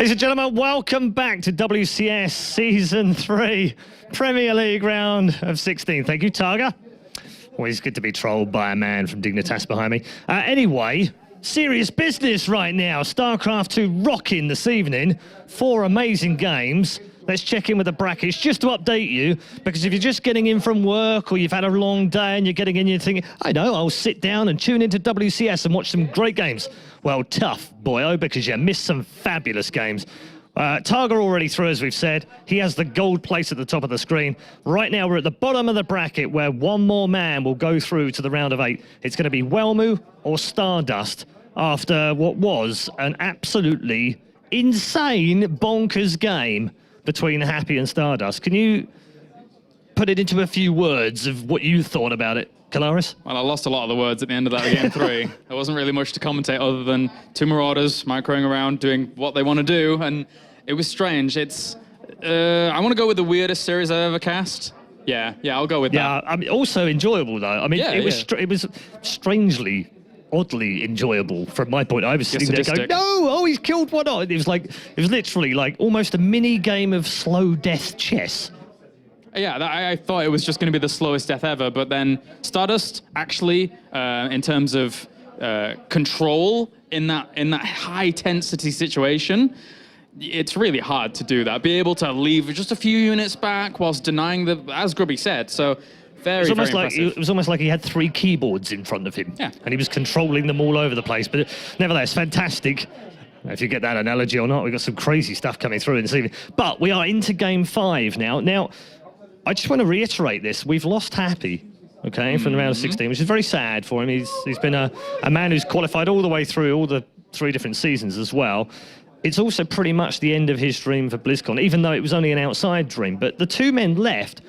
Ladies and gentlemen, welcome back to WCS Season 3 Premier League round of 16. Thank you, Targa. Always good to be trolled by a man from Dignitas behind me. Anyway, serious business right now. StarCraft 2 rocking this evening. 4 amazing games. Let's check in with the brackets just to update you, because if you're just getting in from work or you've had a long day and you're getting in, you're thinking, I know, I'll sit down and tune into WCS and watch some great games. Well, tough, boyo, because you missed some fabulous games. Targa already through, as we've said. He has the gold place at the top of the screen. Right now, we're at the bottom of the bracket where one more man will go through to the round of 8. It's going to be Welmu or StarDust after what was an absolutely insane, bonkers game between Happy and StarDust. Can you put it into a few words of what you thought about it, Kalaris? Well, I lost a lot of the words at the end of that game 3. There wasn't really much to commentate other than 2 Marauders microing around doing what they want to do, and it was strange. It's, I want to go with the weirdest series I've ever cast. Yeah, I'll go with that. Yeah, I mean, also enjoyable though. I mean, it was strangely, oddly enjoyable from my point. I was sitting there going, no, oh, he's killed one. It was literally like almost a mini game of slow death chess. Yeah, I thought it was just going to be the slowest death ever, but then StarDust actually, in terms of control in that high tensity situation, it's really hard to do that. Be able to leave just a few units back whilst denying the, as Grubby said. So very impressive. It was almost like he had 3 keyboards in front of him. Yeah. And he was controlling them all over the place. But nevertheless, fantastic. If you get that analogy or not, we've got some crazy stuff coming through this evening. But we are into game 5 now. Now, I just want to reiterate this. We've lost Happy, okay, from the round of 16, which is very sad for him. He's been a man who's qualified all the way through all the 3 different seasons as well. It's also pretty much the end of his dream for BlizzCon, even though it was only an outside dream. But the 2 men left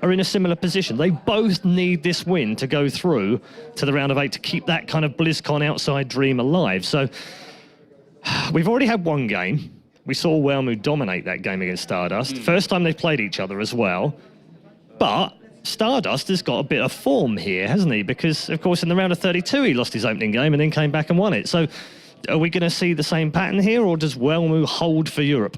are in a similar position. They both need this win to go through to the round of 8 to keep that kind of BlizzCon outside dream alive. So we've already had 1 game. We saw Welmu dominate that game against StarDust. First time they've played each other as well. But StarDust has got a bit of form here, hasn't he? Because, of course, in the round of 32, he lost his opening game and then came back and won it. So are we going to see the same pattern here, or does Welmu hold for Europe?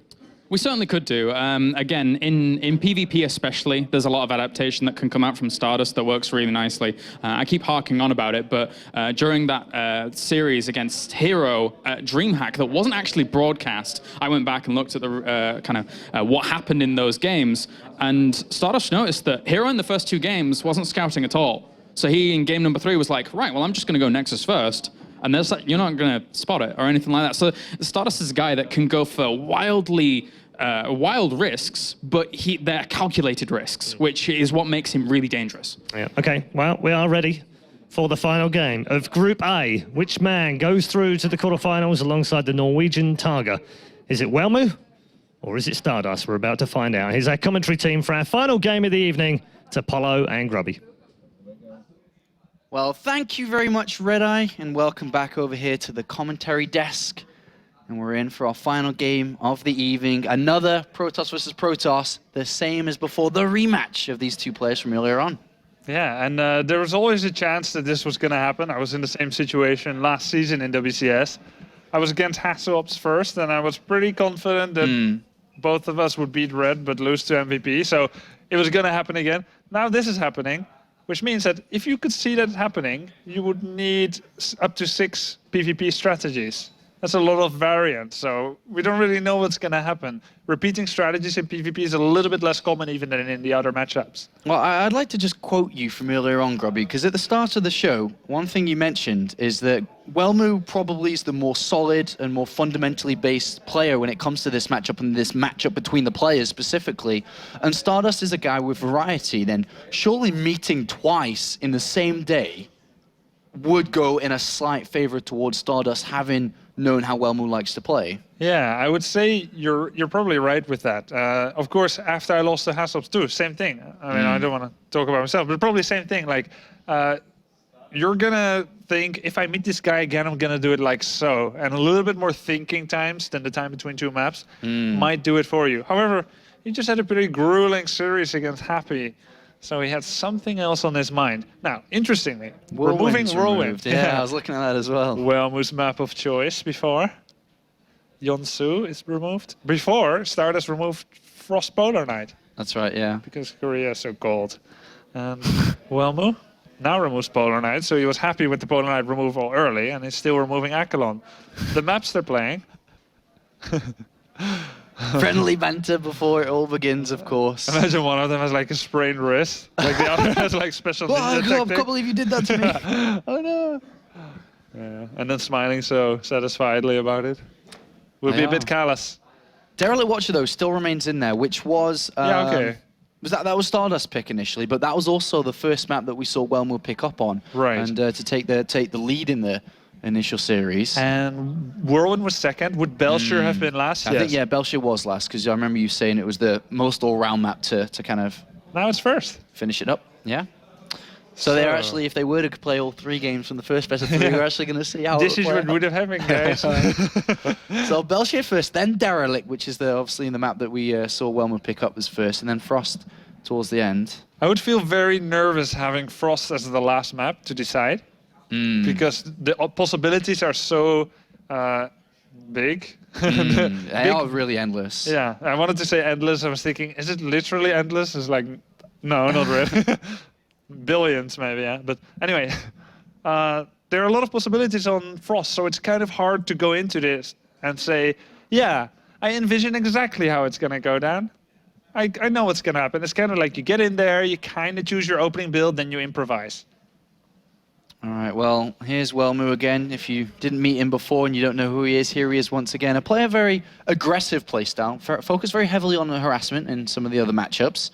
We certainly could do. Again, in PvP especially, there's a lot of adaptation that can come out from StarDust that works really nicely. I keep harking on about it, but during that series against Hero DreamHack that wasn't actually broadcast, I went back and looked at the what happened in those games, and StarDust noticed that Hero in the first 2 games wasn't scouting at all. So he, in game number 3, was like, right, well, I'm just going to go Nexus first. And you're not going to spot it or anything like that. So StarDust is a guy that can go for wild risks, but they're calculated risks, which is what makes him really dangerous. Yeah. Okay, well, we are ready for the final game of Group A. Which man goes through to the quarterfinals alongside the Norwegian Targa? Is it Welmu or is it StarDust? We're about to find out. Here's our commentary team for our final game of the evening. It's Apollo and Grubby. Well, thank you very much, Redeye, and welcome back over here to the commentary desk. And we're in for our final game of the evening. Another Protoss versus Protoss, the same as before, the rematch of these 2 players from earlier on. Yeah, and there was always a chance that this was going to happen. I was in the same situation last season in WCS. I was against Hasselhoffs first, and I was pretty confident that both of us would beat Red but lose to MVP. So it was going to happen again. Now this is happening, which means that if you could see that happening, you would need up to 6 PvP strategies. That's a lot of variants, so we don't really know what's going to happen. Repeating strategies in PvP is a little bit less common even than in the other matchups. Well, I'd like to just quote you from earlier on, Grubby, because at the start of the show, one thing you mentioned is that Welmu probably is the more solid and more fundamentally based player when it comes to this matchup and this matchup between the players specifically. And StarDust is a guy with variety. Then surely meeting twice in the same day would go in a slight favor towards StarDust, having known how Welmu likes to play. Yeah, I would say you're probably right with that. Of course, after I lost to Hasselhoffs too, same thing. I mean, I don't want to talk about myself, but probably same thing. Like, you're gonna think, if I meet this guy again, I'm gonna do it like so. And a little bit more thinking times than the time between 2 maps might do it for you. However, he just had a pretty grueling series against Happy. So he had something else on his mind. Now, interestingly, removing Whirlwind. Yeah, I was looking at that as well. Welmu's map of choice before. Yonsu is removed. Before, StarDust removed Frost Polar Knight That's right, yeah. because Korea is so cold. And Welmu now removes Polar Knight, so he was happy with the Polar Knight removal early, and he's still removing Akelon. The maps they're playing. Friendly banter before it all begins, of course. Imagine one of them has like a sprained wrist, like the other has like special Oh, ninja I tactic. can't believe you did that to me. Oh no. Yeah, and then smiling so satisfiedly about it. Would be a bit callous. Derelict Watcher, though, still remains in there, which was... Yeah, okay. That was StarDust pick initially, but that was also the first map that we saw Welmu pick up on. Right. And to take the lead in the initial series. And Whirlwind was second. Would Belcher have been last? I think, yeah, Belcher was last, because I remember you saying it was the most all-round map to kind of Now it's first. finish it up. Yeah. So they're actually, if they were to play all 3 games from the first best of 3, we're actually going to see how This it is would what play would have happened, guys. out. So Belcher first, then Derelict, which is obviously in the map that we saw Welmu pick up as first, and then Frost towards the end. I would feel very nervous having Frost as the last map to decide, because the possibilities are so big. They are really endless. Yeah, I wanted to say endless. I was thinking, is it literally endless? It's like, no, not really. Billions, maybe, yeah. But anyway, there are a lot of possibilities on Frost, so it's kind of hard to go into this and say, yeah, I envision exactly how it's going to go down. I know what's going to happen. It's kind of like you get in there, you kind of choose your opening build, then you improvise. All right, well, here's Welmu again. If you didn't meet him before and you don't know who he is, here he is once again. A player very aggressive playstyle, focused very heavily on the harassment in some of the other matchups.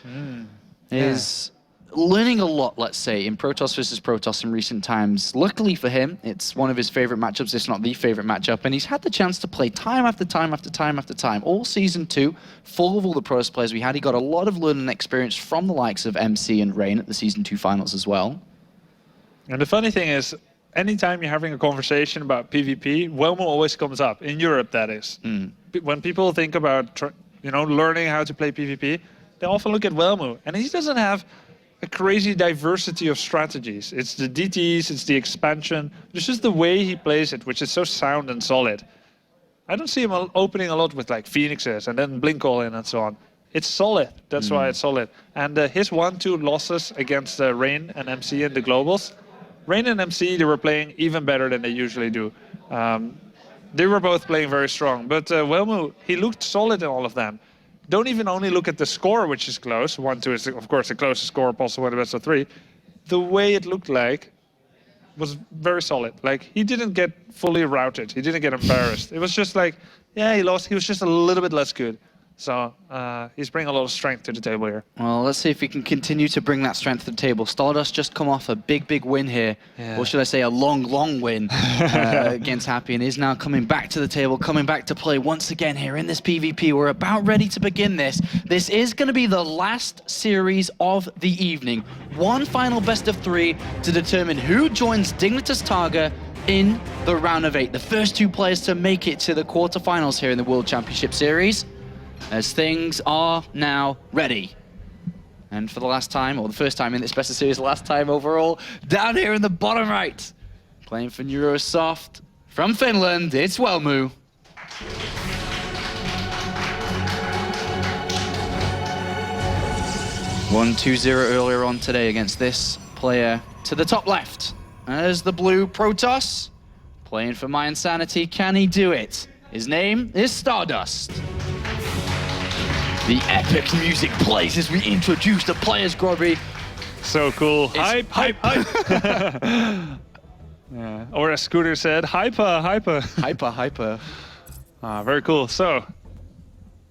Is learning a lot, let's say, in Protoss versus Protoss in recent times. Luckily for him, it's one of his favorite matchups, if not the favorite matchup, and he's had the chance to play time after time after time after time. All Season 2, full of all the Protoss players we had. He got a lot of learning experience from the likes of MC and Rain at the Season 2 finals as well. And the funny thing is, anytime you're having a conversation about PvP, Welmu always comes up. In Europe, that is. When people think about learning how to play PvP, they often look at Welmu, and he doesn't have a crazy diversity of strategies. It's the DTs, it's the expansion. It's just the way he plays it, which is so sound and solid. I don't see him opening a lot with like Phoenixes and then Blink all in and so on. It's solid. That's why it's solid. And his 1-2 losses against Rain and MC in the globals, Rain and MC, they were playing even better than they usually do. They were both playing very strong. But Welmu, he looked solid in all of them. Don't even only look at the score, which is close. 1-2 is, of course, the closest score possible in the best of 3. The way it looked like was very solid. Like, he didn't get fully routed. He didn't get embarrassed. It was just like, yeah, he lost. He was just a little bit less good. So he's bringing a lot of strength to the table here. Well, let's see if we can continue to bring that strength to the table. StarDust just come off a big win here. Yeah. Or should I say a long win against Happy, and is now coming back to the table, coming back to play once again here in this PvP. We're about ready to begin this. This is going to be the last series of the evening. One final best of 3 to determine who joins Dignitas Targa in the round of 8. The first 2 players to make it to the quarterfinals here in the World Championship Series, as things are now ready. And for the last time, or the first time in this best of series, the last time overall, down here in the bottom right, playing for Neurosoft from Finland, it's Welmu. 1-2-0 earlier on today against this player to the top left. As the blue Protoss, playing for My Insanity, can he do it? His name is StarDust. The epic music plays as we introduce the players, Grobby. So cool. Hype. Yeah. Or as Scooter said, hyper. Hyper. Very cool. So,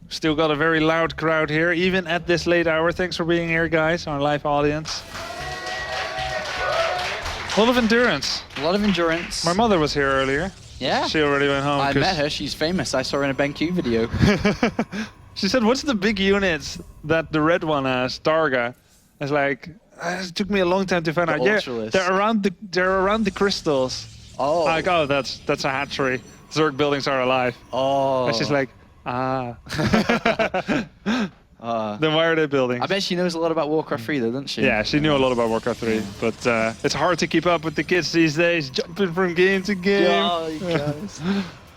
still got a very loud crowd here, even at this late hour. Thanks for being here, guys, our live audience. A lot of endurance. My mother was here earlier. Yeah. She already went home. I met her. She's famous. I saw her in a BenQ video. She said, what's the big units that the red one has, Targa? It's like, it took me a long time to find out. Yeah, they're around the crystals. Oh. Like, oh, that's a hatchery. Zerg buildings are alive. Oh. And she's like, Then why are they building? I bet she knows a lot about Warcraft 3 though, doesn't she? Yeah, she knew a lot about Warcraft 3, but it's hard to keep up with the kids these days, jumping from game to game. Oh, you guys.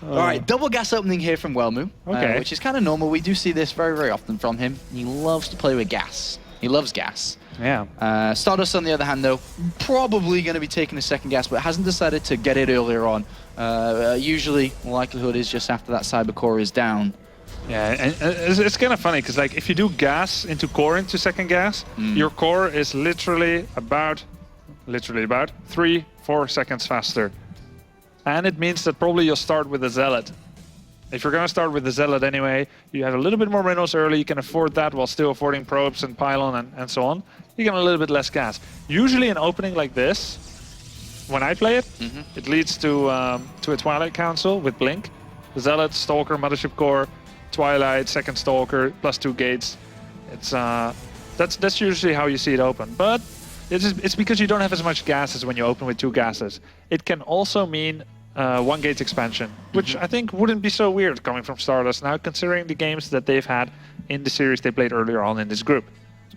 All right, double gas opening here from Welmu, Okay. which is kind of normal. We do see this very, very often from him. He loves to play with gas. He loves gas. Yeah. StarDust, on the other hand, though, probably going to be taking a second gas, but hasn't decided to get it earlier on. Usually, the likelihood is just after that cyber core is down. Yeah, and it's kind of funny because like if you do gas into core into second gas, your core is literally about 3-4 seconds faster. And it means that probably you'll start with a Zealot. If you're going to start with the Zealot anyway, you have a little bit more minerals early, you can afford that while still affording probes and pylon and so on. You get a little bit less gas. Usually an opening like this, when I play it, it leads to a Twilight Council with Blink. Zealot, Stalker, Mothership Core, Twilight, second Stalker, +2 gates. It's that's usually how you see it open. But it's because you don't have as much gases when you open with 2 gases. It can also mean 1 gate expansion, which I think wouldn't be so weird coming from StarDust now, considering the games that they've had in the series they played earlier on in this group.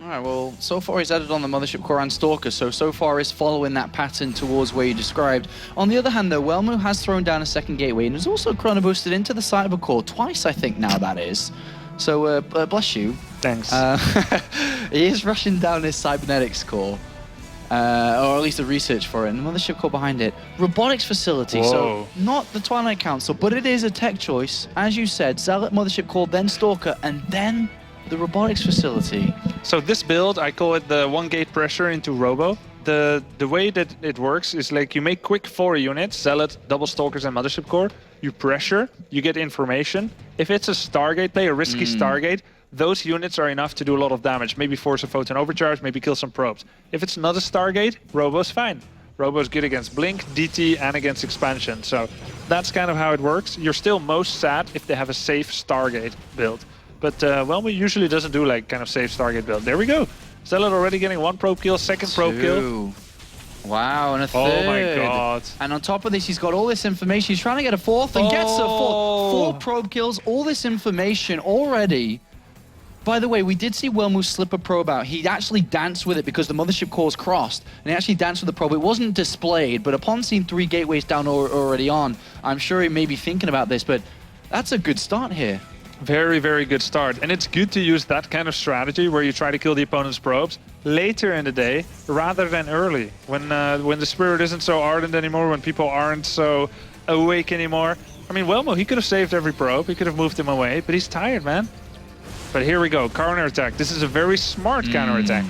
All right, well, so far he's added on the Mothership Core and Stalker, so far he's following that pattern towards where you described. On the other hand, though, Welmu has thrown down a second gateway and has also chrono boosted into the cyber core twice, I think, now that is. So, bless you. Thanks. He is rushing down his cybernetics core, or at least the research for it, and the Mothership Core behind it. Robotics facility, so not the Twilight Council, but it is a tech choice. As you said, Zealot, Mothership Core, then Stalker, and then the robotics facility. So this build, I call it the 1 gate pressure into Robo. The way that it works is like you make quick 4 units, Zealot, double Stalkers and Mothership Core. You pressure, you get information. If it's a Stargate play, a risky Stargate, those units are enough to do a lot of damage. Maybe force a photon overcharge, maybe kill some probes. If it's not a Stargate, Robo's fine. Robo's good against Blink, DT, and against expansion. So that's kind of how it works. You're still most sad if they have a safe Stargate build. But Welmu usually doesn't do like kind of safe Stargate build. There we go. Zealot already getting 1 probe kill, second probe kill. Wow, and a third. Oh my god. And on top of this, he's got all this information. He's trying to get a 4th and gets a 4th. 4 probe kills, all this information already. By the way, we did see Welmu slip a probe out. He actually danced with it because the Mothership Core's crossed, and he actually danced with the probe. It wasn't displayed, but upon seeing 3 gateways down already on, I'm sure he may be thinking about this, but that's a good start here. Very, very good start. And it's good to use that kind of strategy where you try to kill the opponent's probes later in the day rather than early, when the spirit isn't so ardent anymore, when people aren't so awake anymore. I mean, Welmu, he could have saved every probe, he could have moved him away, but he's tired, man. But here we go, counterattack. This is a very smart counterattack.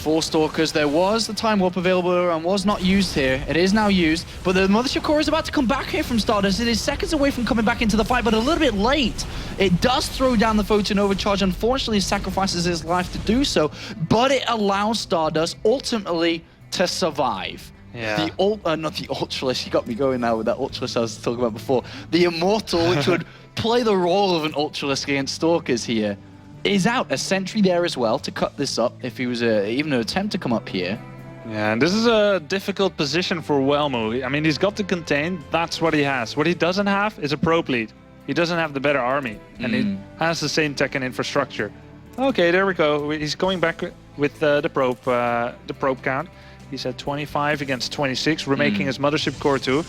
4 Stalkers. There was the Time Warp available and was not used here. It is now used, but the Mothership Core is about to come back here from StarDust. It is seconds away from coming back into the fight, but a little bit late. It does throw down the photon overcharge. Unfortunately, it sacrifices his life to do so, but it allows StarDust ultimately to survive. Yeah. Not the Ultralist, you got me going now with that Ultralist I was talking about before. The Immortal, which would play the role of an Ultralist against Stalkers here, is out. A sentry there as well to cut this up if he was even an attempt to come up here. Yeah, and this is a difficult position for Welmu. I mean, he's got to contain, that's what he has. What he doesn't have is a probe lead. He doesn't have the better army, and he has the same tech and infrastructure. Okay, there we go. He's going back with the probe count. He's at 25 against 26, remaking his Mothership Core too.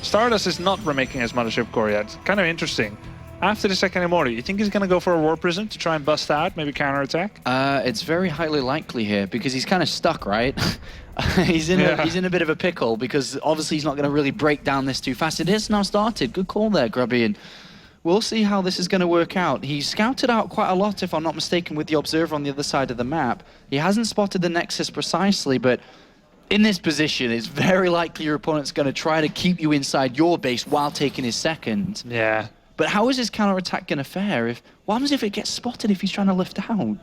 StarDust is not remaking his Mothership Core yet. Kind of interesting. After the second Immortal, you think he's going to go for a War Prism to try and bust out, maybe counterattack? It's very highly likely here because he's kind of stuck, right? he's in a bit of a pickle because obviously he's not going to really break down this too fast. It is now started. Good call there, Grubby. And we'll see how this is going to work out. He's scouted out quite a lot, if I'm not mistaken, with the Observer on the other side of the map. He hasn't spotted the Nexus precisely, but in this position, it's very likely your opponent's going to try to keep you inside your base while taking his second. Yeah. But how is his counterattack going to fare? What happens if it gets spotted if he's trying to lift out?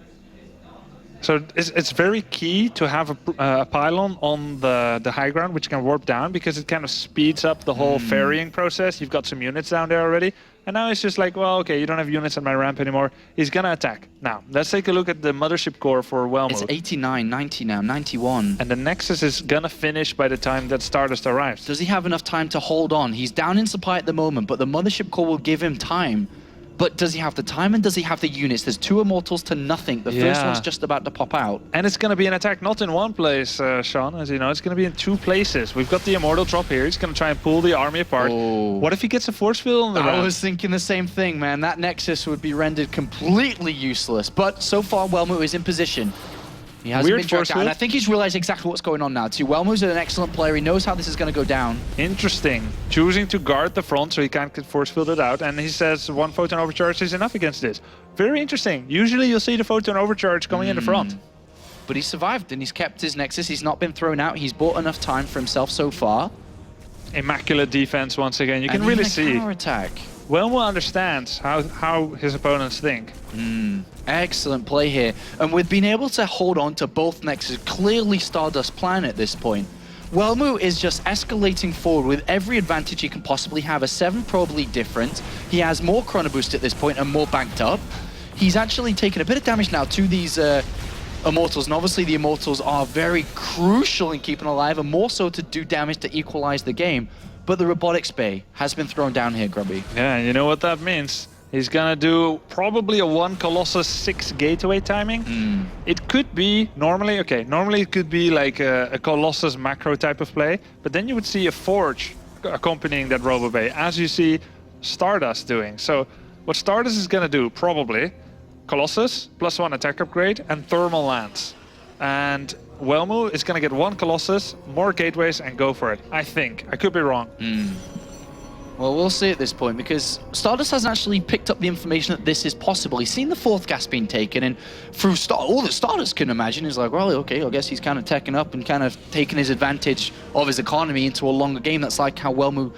So it's very key to have a pylon on the high ground, which can warp down, because it kind of speeds up the whole ferrying process. You've got some units down there already. And now it's just like, well, okay, you don't have units on my ramp anymore. He's going to attack. Now, let's take a look at the Mothership Core for Welmu. It's 89, 90 now, 91. And the Nexus is going to finish by the time that StarDust arrives. Does he have enough time to hold on? He's down in supply at the moment, but the Mothership Core will give him time. But does he have the time and does he have the units? There's 2 Immortals to nothing. The first one's just about to pop out. And it's going to be an attack not in one place, Sean, as you know. It's going to be in 2 places. We've got the Immortal drop here. He's going to try and pull the army apart. Oh. What if he gets a force field on the I round? was thinking the same thing, man. That Nexus would be rendered completely useless. But so far, Welmu is in position. He hasn't been dragged out, and I think he's realized exactly what's going on now too. Welmu's an excellent player. He knows how this is going to go down. Interesting. Choosing to guard the front so he can't get force fielded out, and he says 1 photon overcharge is enough against this. Very interesting. Usually you'll see the photon overcharge coming in the front. But he survived and he's kept his Nexus. He's not been thrown out. He's bought enough time for himself so far. Immaculate defense once again. You can really see. Counterattack. Welmu understands how his opponents think. Excellent play here. And with being able to hold on to both Nexus, clearly StarDust plan at this point. Welmu is just escalating forward with every advantage he can possibly have. A 7 probe lead difference. He has more chrono boost at this point and more banked up. He's actually taken a bit of damage now to these Immortals, and obviously the Immortals are very crucial in keeping alive, and more so to do damage to equalize the game. But the Robotics Bay has been thrown down here, Grubby. Yeah, and you know what that means? He's gonna do probably a 1 Colossus 6 gateway timing. It could be normally it could be like a Colossus macro type of play, but then you would see a Forge accompanying that Robo Bay, as you see StarDust doing. So what StarDust is gonna do, probably Colossus, +1 attack upgrade, and thermal lance. And Welmu is gonna get 1 Colossus, more gateways, and go for it. I think. I could be wrong. Well, we'll see at this point, because StarDust hasn't actually picked up the information that this is possible. He's seen the 4th gas being taken, and through all that StarDust can imagine is like, well, okay, I guess he's kind of teching up and kind of taking his advantage of his economy into a longer game. That's like how Welmu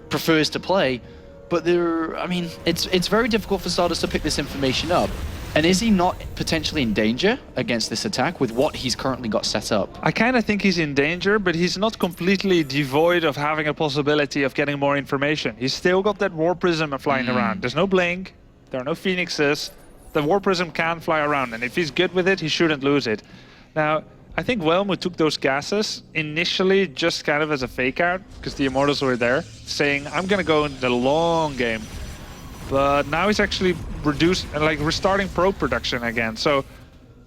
prefers to play. But it's very difficult for StarDust to pick this information up. And is he not potentially in danger against this attack with what he's currently got set up? I kind of think he's in danger, but he's not completely devoid of having a possibility of getting more information. He's still got that War Prism flying around. There's no Blink, there are no Phoenixes. The War Prism can fly around, and if he's good with it, he shouldn't lose it. Now, I think Welmu took those gases initially just kind of as a fake out, because the Immortals were there, saying, I'm going to go in the long game. But now he's actually restarting probe production again. So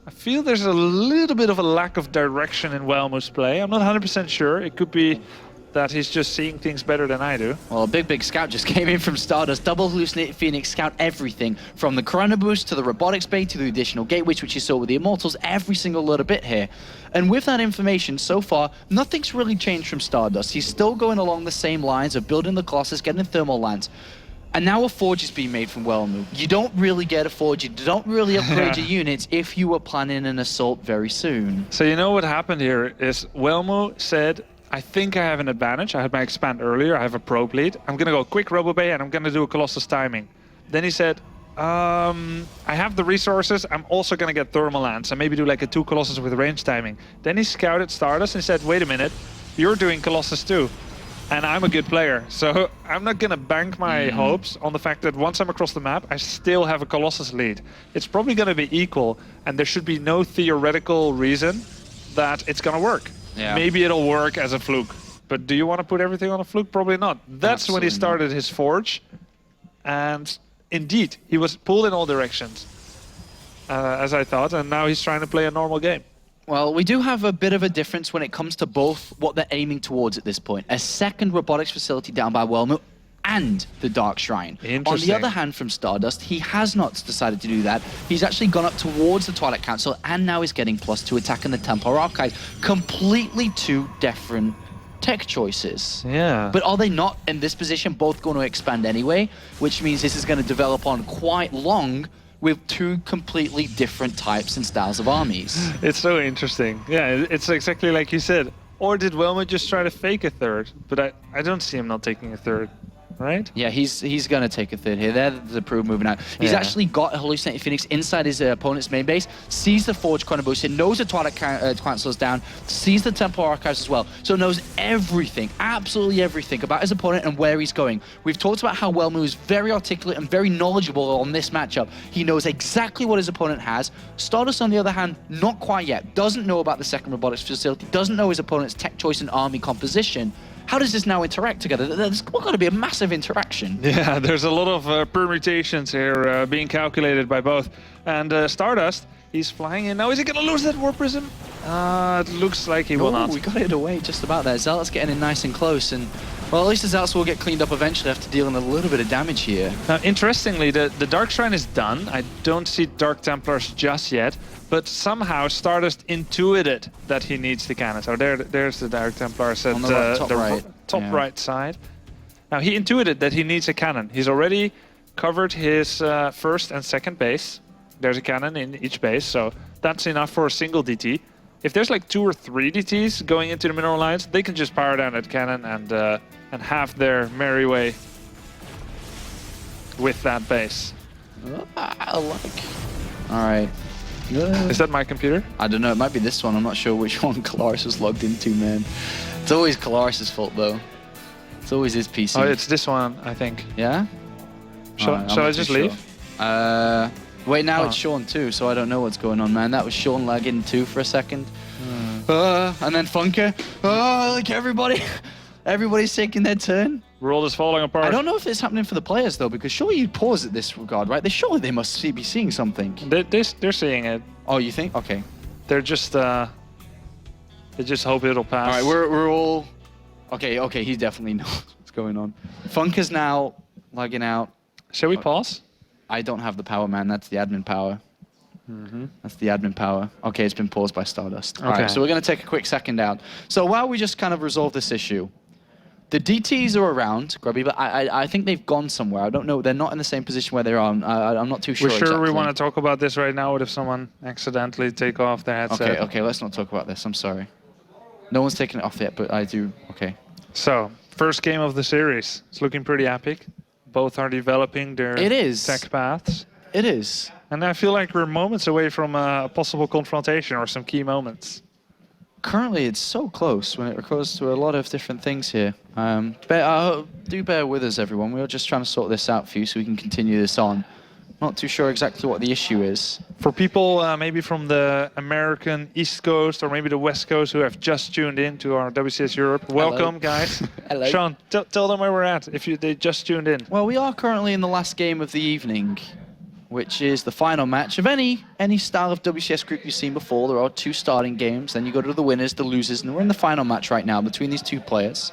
I feel there's a little bit of a lack of direction in Welmu's play. I'm not 100% sure. It could be that he's just seeing things better than I do. Well, a big scout just came in from StarDust. Double hallucinated Phoenix scout everything. From the Chrono Boost to the Robotics Bay to the additional gateways, which you saw with the Immortals, every single little bit here. And with that information, so far, nothing's really changed from StarDust. He's still going along the same lines of building the Colossus, getting thermal lance. And now a Forge is being made from Welmu. You don't really get a Forge, you don't really upgrade your units if you were planning an assault very soon. So you know what happened here is Welmu said, I think I have an advantage. I had my expand earlier, I have a probe lead. I'm gonna go quick Robo Bay and I'm gonna do a Colossus timing. Then he said, I have the resources, I'm also gonna get thermal lance and maybe do like a 2 Colossus with range timing. Then he scouted StarDust and said, wait a minute, you're doing Colossus too. And I'm a good player, so I'm not gonna bank my hopes on the fact that once I'm across the map, I still have a Colossus lead. It's probably gonna be equal, and there should be no theoretical reason that it's gonna work. Yeah. Maybe it'll work as a fluke, but do you want to put everything on a fluke? Probably not. That's when he started his Forge, and indeed, he was pulled in all directions, as I thought, and now he's trying to play a normal game. Well, we do have a bit of a difference when it comes to both what they're aiming towards at this point. A 2nd robotics facility down by Welmu and the Dark Shrine. On the other hand, from StarDust, he has not decided to do that. He's actually gone up towards the Twilight Council and now is getting +2 attack in the Templar Archive. Completely 2 different tech choices. Yeah. But are they not, in this position, both going to expand anyway? Which means this is going to develop on quite long with 2 completely different types and styles of armies. It's so interesting. Yeah, it's exactly like you said. Or did Welmu just try to fake a 3rd? But I don't see him not taking a 3rd. right? Yeah, he's going to take a third here. They're the Prue moving out. He's actually got a Hallucinated Phoenix inside his opponent's main base, sees the Forge Chrono Boost, knows the Twilight Council is down, sees the Temple Archives as well, so knows everything, absolutely everything about his opponent and where he's going. We've talked about how Welmu is very articulate and very knowledgeable on this matchup. He knows exactly what his opponent has. StarDust, on the other hand, not quite yet. Doesn't know about the second robotics facility, doesn't know his opponent's tech choice and army composition. how does this now interact together? There's got to be a massive interaction. Yeah, there's a lot of permutations here being calculated by both. And StarDust, he's flying in now. Is he going to lose that Warp Prism? It looks like he will not. We got it away just about there. Zealot's getting in nice and close, and well, at least the Zealots will get cleaned up eventually after dealing a little bit of damage here. Now, interestingly, the Dark Shrine is done. I don't see Dark Templars just yet, but somehow StarDust intuited that he needs the cannon. So there's the Dark Templars at On the top right side. Now, he intuited that he needs a cannon. He's already covered his first and second base. There's a cannon in each base, so that's enough for a single DT. If there's like 2 or 3 DTs going into the Mineral Alliance, they can just power down that cannon and have their merry way with that base. I like. All right. Is that my computer? I don't know. It might be this one. I'm not sure which one Kalaris was logged into, man. It's always Kalaris' fault, though. It's always his PC. Oh, it's this one, I think. Yeah? Shall I just leave? Wait, now it's Sean too, so I don't know what's going on, man. That was Sean lagging too for a second. And then Funker. Oh, like everybody's taking their turn. World is falling apart. I don't know if it's happening for the players though, because surely you'd pause at this regard, right? Surely they must be seeing something. They're seeing it. Oh, you think? Okay. They're just they just hope it'll pass. All right, we're all. Okay, he definitely knows what's going on. Funker's now lagging out. Shall we pause? I don't have the power, man. That's the admin power. That's the admin power. Okay, it's been paused by StarDust. Okay. All right, so we're going to take a quick second out. So while we just kind of resolve this issue, the DTs are around, Grubby, but I think they've gone somewhere. I don't know. They're not in the same position where they are. I'm not too sure. We're sure exactly. we want to talk about this right now. What if someone accidentally take off their headset? Okay, let's not talk about this. I'm sorry. No one's taken it off yet, but I do. Okay. So, first game of the series. It's looking pretty epic. Both are developing their tech paths. It is. And I feel like we're moments away from a possible confrontation or some key moments. Currently, it's so close when it goes to a lot of different things here. Do bear with us, everyone. We're just trying to sort this out for you so we can continue this on. Not too sure exactly what the issue is. For people maybe from the American East Coast or maybe the West Coast who have just tuned in to our WCS Europe, welcome, guys. Hello. Sean, tell them where we're at if they just tuned in. Well, we are currently in the last game of the evening, which is the final match of any style of WCS group you've seen before. There are 2 starting games, then you go to the winners, the losers, and we're in the final match right now between these 2 players.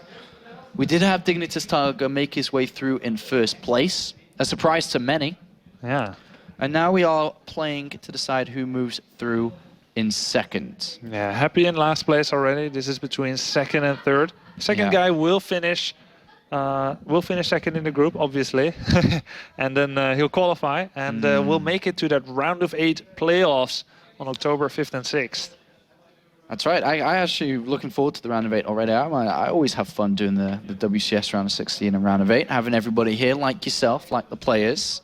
We did have Dignitas Targa make his way through in first place, a surprise to many. Yeah. And now we are playing to decide who moves through in second. Yeah, happy in last place already. This is between second and third. Second guy will finish second in the group, obviously. And then he'll qualify and we'll make it to that round of 8 playoffs on October 5th and 6th. That's right. I actually looking forward to the round of 8 already. I always have fun doing the WCS round of 16 and round of 8, having everybody here like yourself, like the players.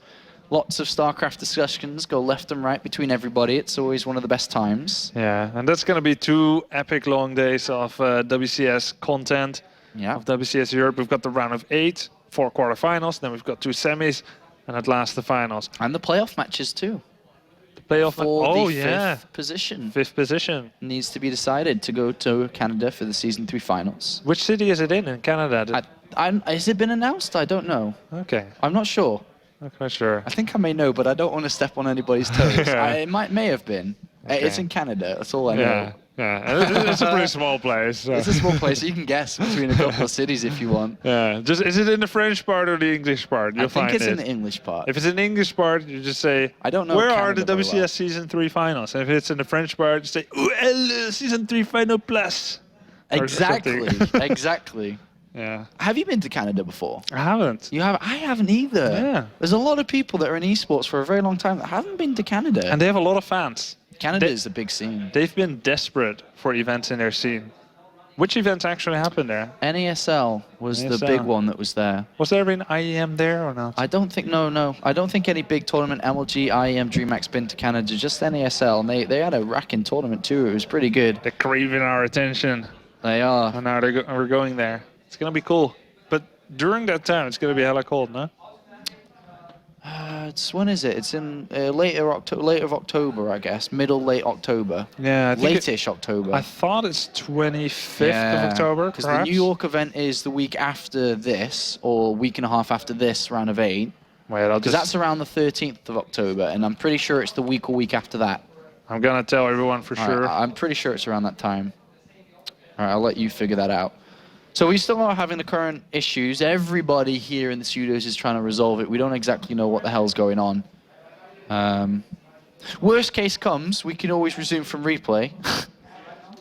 Lots of StarCraft discussions go left and right between everybody. It's always one of the best times. Yeah, and that's going to be 2 epic long days of WCS content. Yeah. Of WCS Europe. We've got the round of 8, 4 quarterfinals, then we've got 2 semis, and at last the finals. And the playoff matches too. The playoff for the 5th position. 5th position. Needs to be decided to go to Canada for the Season 3 finals. Which city is it in Canada? Has it been announced? I don't know. Okay. I'm not sure. Not quite sure. I think I may know, but I don't want to step on anybody's toes. It may have been. Okay. It's in Canada. That's all I know. Yeah. It's a pretty small place. So. It's a small place, so you can guess between a couple of cities if you want. Yeah. Just is it in the French part or the English part? You'll I think it's find in the English part. If it's in the English part, you just say, I don't know where Canada are the very WCS well. Season 3 finals? And if it's in the French part, you say, où est le Season 3 final place? Exactly. Exactly. Yeah. Have you been to Canada before? I haven't. You have? I haven't either. Yeah. There's a lot of people that are in esports for a very long time that haven't been to Canada. And they have a lot of fans. Canada is a big scene. They've been desperate for events in their scene. Which events actually happened there? NASL was the big one that was there. Was there an IEM there or not? I don't think, no. I don't think any big tournament, MLG, IEM, DreamHack's been to Canada, just NASL. And they had a racking tournament too. It was pretty good. They're craving our attention. They are. And now we're going there. It's going to be cool. But during that time, it's going to be hella cold, no? When is it? It's in later of October, I guess. Late October. Yeah, I think Late-ish October. I thought it's 25th of October, because the New York event is the week after this, or week and a half after this round of 8. Wait, Because that's around the 13th of October, and I'm pretty sure it's the week or week after that. I'm gonna tell everyone for All sure. right, I'm pretty sure it's around that time. All right, I'll let you figure that out. So we still are having the current issues. Everybody here in the studios is trying to resolve it. We don't exactly know what the hell's going on. Worst case comes, we can always resume from replay.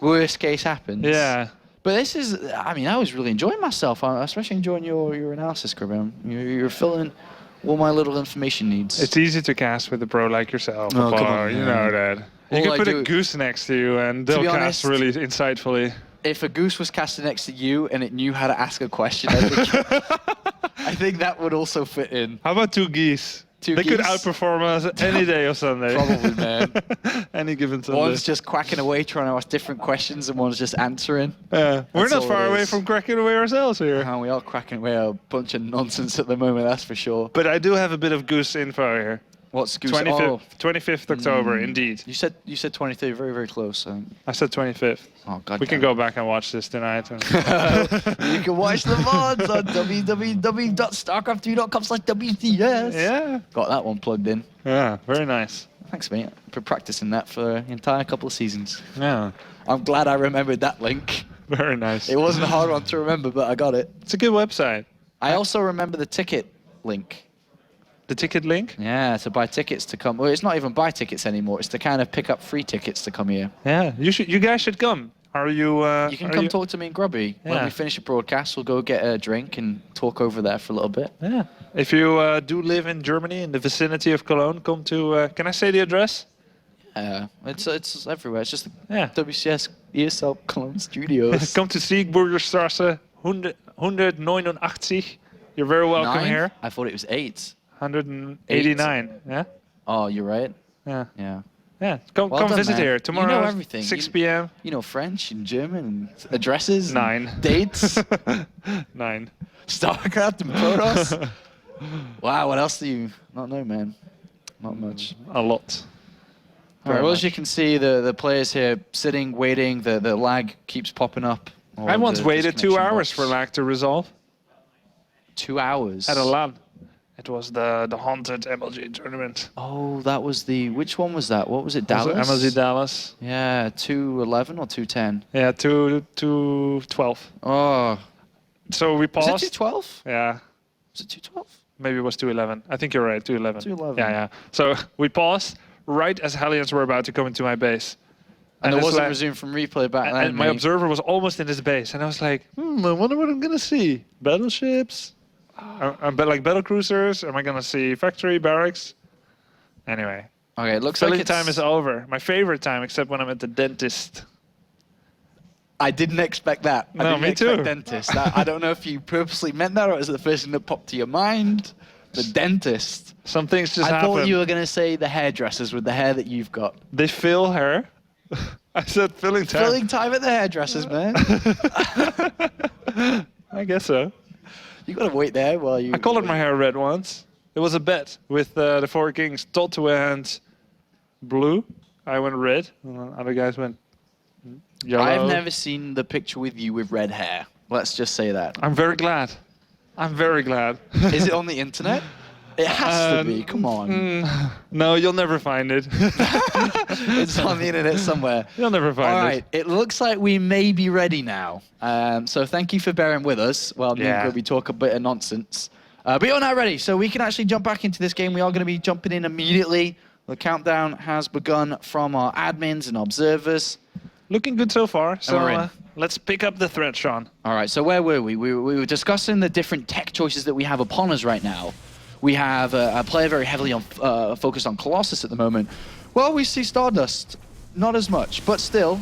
Worst case happens. Yeah. But this is, I mean, I was really enjoying myself. I'm especially enjoying your analysis, Graham. You're filling all my little information needs. It's easy to cast with a pro like yourself. Oh, come on, you man. know that. You All can I put do- a goose next to you and To they'll be cast honest- really insightfully. If a goose was casted next to you and it knew how to ask a question, I think that would also fit in. How about 2 geese? Two They could geese? outperform us any day of Sunday. Probably, man. Any given Sunday. One's just quacking away trying to ask different questions and one's just answering. We're That's not all far it away is. from cracking away ourselves here. And we are cracking away a bunch of nonsense at the moment, that's for sure. But I do have a bit of goose info here. What's goose? 25th October, indeed. You said 23rd, very, very close. I think. I said 25th. Oh, God. We can go back and watch this tonight. You can watch the VODs on www.starcraft2.com/WCS. Yeah. Got that one plugged in. Yeah, very nice. Thanks, mate. I've been practicing that for an entire couple of seasons. Yeah, I'm glad I remembered that link. very nice. It wasn't a hard one to remember, but I got it. It's a good website. I also remember the ticket link. The ticket link? Yeah, to buy tickets to come. Well, it's not even buy tickets anymore. It's to kind of pick up free tickets to come here. Yeah, you guys should come. Are you? You can come talk to me and Grubby. When Yeah. we finish the broadcast, we'll go get a drink and talk over there for a little bit. Yeah. If you do live in Germany, in the vicinity of Cologne, come to. Can I say the address? It's everywhere. It's just Yeah. WCS ESL Cologne Studios. Come to Siegburgerstraße 189. You're very welcome 9? here. I thought it was 8. 189. Yeah. Oh, you're right. Yeah. Yeah. Yeah. Come Well done, visit man. here You tomorrow. know everything. 6 You- p.m. You know French and German and addresses. 9. And dates. 9. StarCraft and Protoss. Wow, what else do you not know, man? Not much. A lot. All right, well, as you can see, the players here sitting, waiting. The lag keeps popping up. Or I once the waited 2 disconnection hours box. for lag to resolve 2 hours. at a LAN. It was the haunted MLG tournament. Oh, that was the. Which one was that? What was it? Was it Dallas. MLG Dallas. Yeah, 211 or 210. Yeah, 212. Oh, So we was paused. it 212? Yeah, Was it 212? maybe it was 211. I think you're right, 211. 211. Yeah, yeah. So we paused right as Hellions were about to come into my base. And there it's wasn't like- resumed from replay back And, then. and my mate. observer was almost in his base, and I was like, I wonder what I'm gonna see. Battleships, but like battle cruisers. Am I gonna see factory barracks? Anyway, Okay, it looks filling like time is over. My favorite time, except when I'm at the dentist. I didn't expect that. I No, didn't me expect too. Dentist. I don't know if you purposely meant that or is it the first thing that popped to your mind? The dentist. Some things just I happen. thought you were going to say the hairdressers with the hair that you've got. They fill hair. I said filling time. Filling time at the hairdressers, man. I guess so. You got to wait there while you. I colored my hair red once. It was a bet with the 4 kings. Todd went blue. I went red. And other guys went yellow. I've never seen the picture with you with red hair. Let's just say that. I'm very glad. I'm very glad. Is it on the internet? It has to be. Come on. No, you'll never find it. It's on the internet somewhere. You'll never find All it. right, it looks like we may be ready now. So thank you for bearing with us while me Yeah. and Grubby talk a bit of nonsense. But you're now ready, so we can actually jump back into this game. We are going to be jumping in immediately. The countdown has begun from our admins and observers. Looking good so far. So we're in. let's pick up the thread, Sean. All right, so where were we? We were discussing the different tech choices that we have upon us right now. We have a player very heavily on, focused on Colossus at the moment. Well, we see StarDust, not as much, but still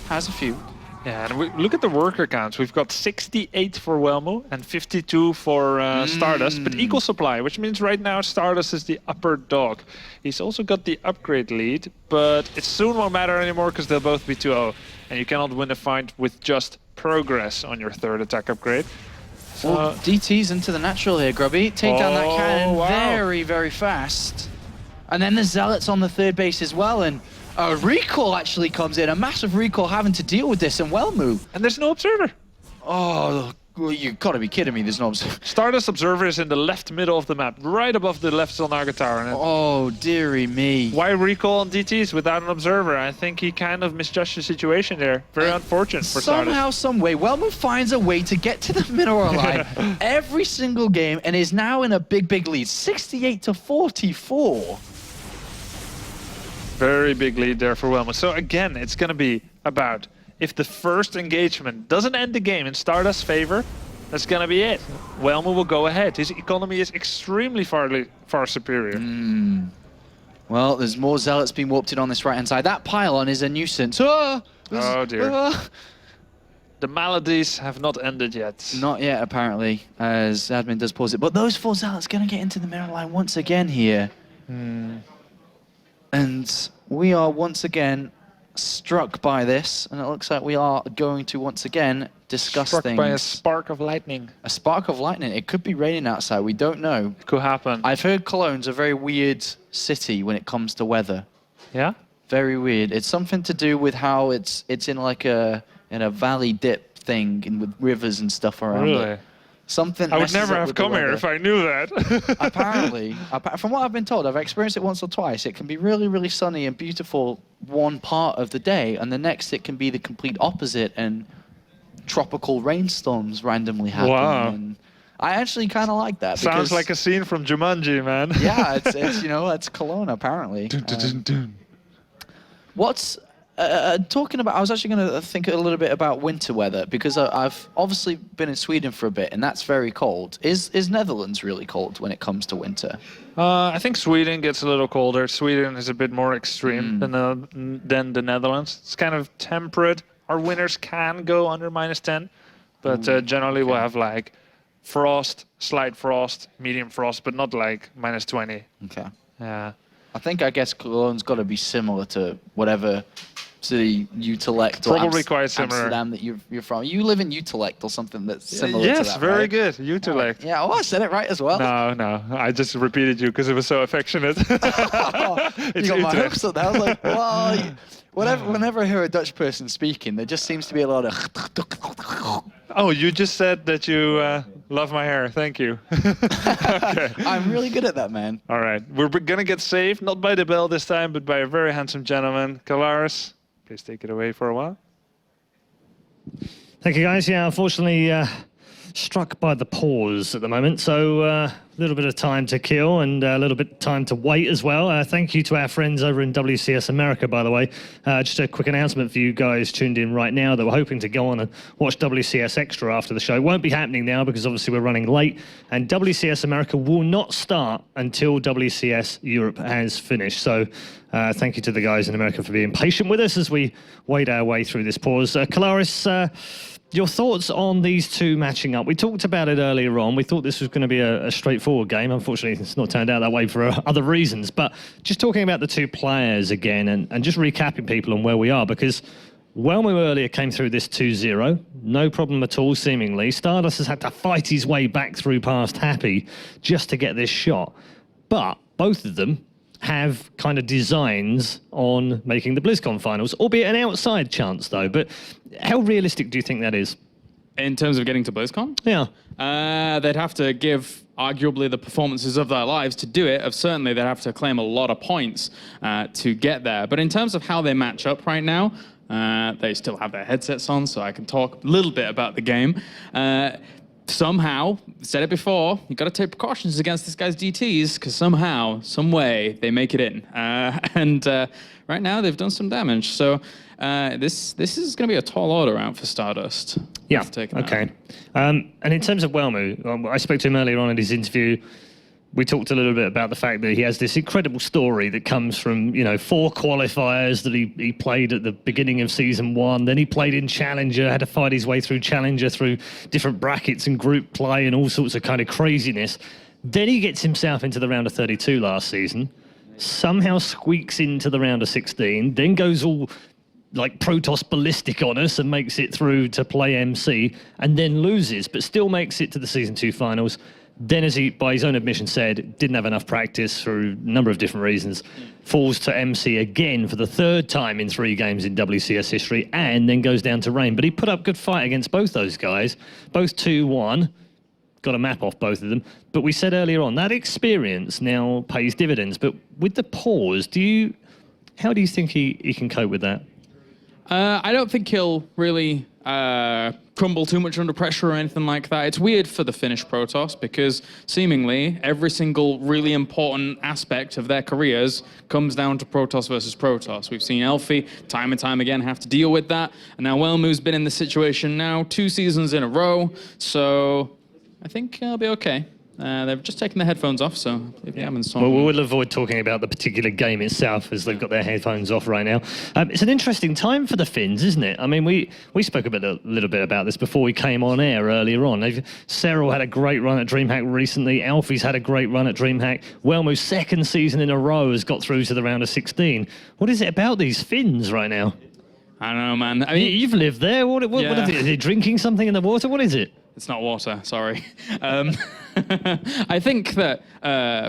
has a few. Yeah, and we look at the worker counts. We've got 68 for Welmu and 52 for StarDust, but equal supply, which means right now StarDust is the upper dog. He's also got the upgrade lead, but it soon won't matter anymore because they'll both be 2-0, and you cannot win a fight with just progress on your third attack upgrade. Well, DT's into the natural here, Grubby. Take down that cannon wow. very, very fast. And then the Zealots on the third base as well, and a recall actually comes in, a massive recall having to deal with this, and Welmu. And there's no observer. Oh, well, you gotta be kidding me, there's no observer. StarDust observer is in the left middle of the map, right above the left Zilnaga tower. And Oh, dearie me. why recall on DTs without an observer? I think he kind of misjudged the situation there. Very unfortunate for Somehow, StarDust. some way, Welmu finds a way to get to the mineral line every single game and is now in a big, big lead. 68 to 44. Very big lead there for Welmu. So again, it's going to be about if the first engagement doesn't end the game in StarDust's favor, that's going to be it. Welmu will go ahead. His economy is extremely far superior. Well, there's more Zealots being warped in on this right-hand side. That pylon is a nuisance. Oh dear. The maladies have not ended yet. Not yet, apparently, as admin does pause it. But those 4 Zealots going to get into the mineral line once again here. And we are once again struck by this, and it looks like we are going to once again discuss Struck things. by a spark of lightning. A spark of lightning. It could be raining outside. We don't know. Could happen. I've heard Cologne's a very weird city when it comes to weather. Yeah? Very weird. It's something to do with how it's in like a valley dip thing and with rivers and stuff around Really? it. Something. I would messes never up have with the come here weather. if I knew that. Apparently, from what I've been told, I've experienced it once or twice. It can be really, really sunny and beautiful one part of the day, and the next it can be the complete opposite, and tropical rainstorms randomly happen. Wow. And I actually kind of like that. Sounds because, like a scene from Jumanji, man. Yeah, it's you know, it's Cologne apparently. What's talking about? I was actually going to think a little bit about winter weather because I've obviously been in Sweden for a bit, and that's very cold. Is Netherlands really cold when it comes to winter? I think Sweden gets a little colder. Sweden is a bit more extreme than the Netherlands. It's kind of temperate. Our winters can go under -10, but generally we'll have like frost, slight frost, medium frost, but not like -20. Okay. Yeah. I guess Cologne's got to be similar to whatever city Utrecht or Probably quite similar. Amsterdam that you're from. You live in Utrecht or something that's similar to Yes, that, very right? good. Utrecht. Yeah, oh, I said it right as well. No, I just repeated you because it was so affectionate. You got my hopes up there. I was like, well, whenever I hear a Dutch person speaking, there just seems to be a lot of... Oh, you just said that you love my hair. Thank you. Okay. I'm really good at that, man. All right. We're going to get saved, not by the bell this time, but by a very handsome gentleman. Kalaris, please take it away for a while. Thank you, guys. Yeah, unfortunately, struck by the pause at the moment, so a little bit of time to kill and a little bit of time to wait as well. Thank you to our friends over in WCS America, by the way. Just a quick announcement for you guys tuned in right now that we're hoping to go on and watch WCS Extra after the show. It won't be happening now because obviously we're running late, and WCS America will not start until WCS Europe has finished. So thank you to the guys in America for being patient with us as we wait our way through this pause. Kalaris, your thoughts on these two matching up? We talked about it earlier on. We thought this was going to be a straightforward game. Unfortunately, it's not turned out that way for other reasons. But just talking about the two players again and just recapping people on where we are, because Welmu earlier came through this 2-0. No problem at all, seemingly. StarDust has had to fight his way back through past Happy just to get this shot. But both of them have kind of designs on making the BlizzCon finals, albeit an outside chance though. But how realistic do you think that is? In terms of getting to BlizzCon? Yeah. They'd have to give arguably the performances of their lives to do it. Certainly, they'd have to claim a lot of points to get there. But in terms of how they match up right now, they still have their headsets on, so I can talk a little bit about the game. Somehow, said it before, you got to take precautions against this guy's DTs because somehow, some way, they make it in. And right now, they've done some damage. So this is going to be a tall order out for StarDust. Yeah, okay. And in terms of Welmu, I spoke to him earlier on in his interview. We talked a little bit about the fact that he has this incredible story that comes from, 4 qualifiers that he played at the beginning of Season 1. Then he played in Challenger, had to fight his way through Challenger through different brackets and group play and all sorts of kind of craziness. Then he gets himself into the round of 32 last season, somehow squeaks into the round of 16, then goes all like Protoss ballistic on us and makes it through to play MC, and then loses, but still makes it to the Season 2 finals. Then, as he, by his own admission, said, didn't have enough practice for a number of different reasons, falls to MC again for the 3rd time in 3 games in WCS history, and then goes down to Rain. But he put up good fight against both those guys, both 2-1, got a map off both of them. But we said earlier on, that experience now pays dividends. But with the pause, how do you think he can cope with that? I don't think he'll really crumble too much under pressure or anything like that. It's weird for the Finnish Protoss because seemingly every single really important aspect of their careers comes down to Protoss versus Protoss. We've seen Elfie time and time again have to deal with that. And now Welmu's been in this situation now 2 seasons in a row. So I think he'll be okay. They've just taken their headphones off, so well, we'll avoid talking about the particular game itself as they've got their headphones off right now. It's an interesting time for the Finns, isn't it? I mean, we spoke a little bit about this before we came on air earlier on. Cyril had a great run at DreamHack recently. Alfie's had a great run at DreamHack. Welmu's 2nd season in a row has got through to the round of 16. What is it about these Finns right now? I don't know, man. I mean, you've lived there. What yeah. Are they drinking something in the water? What is it? It's not water, sorry. I think that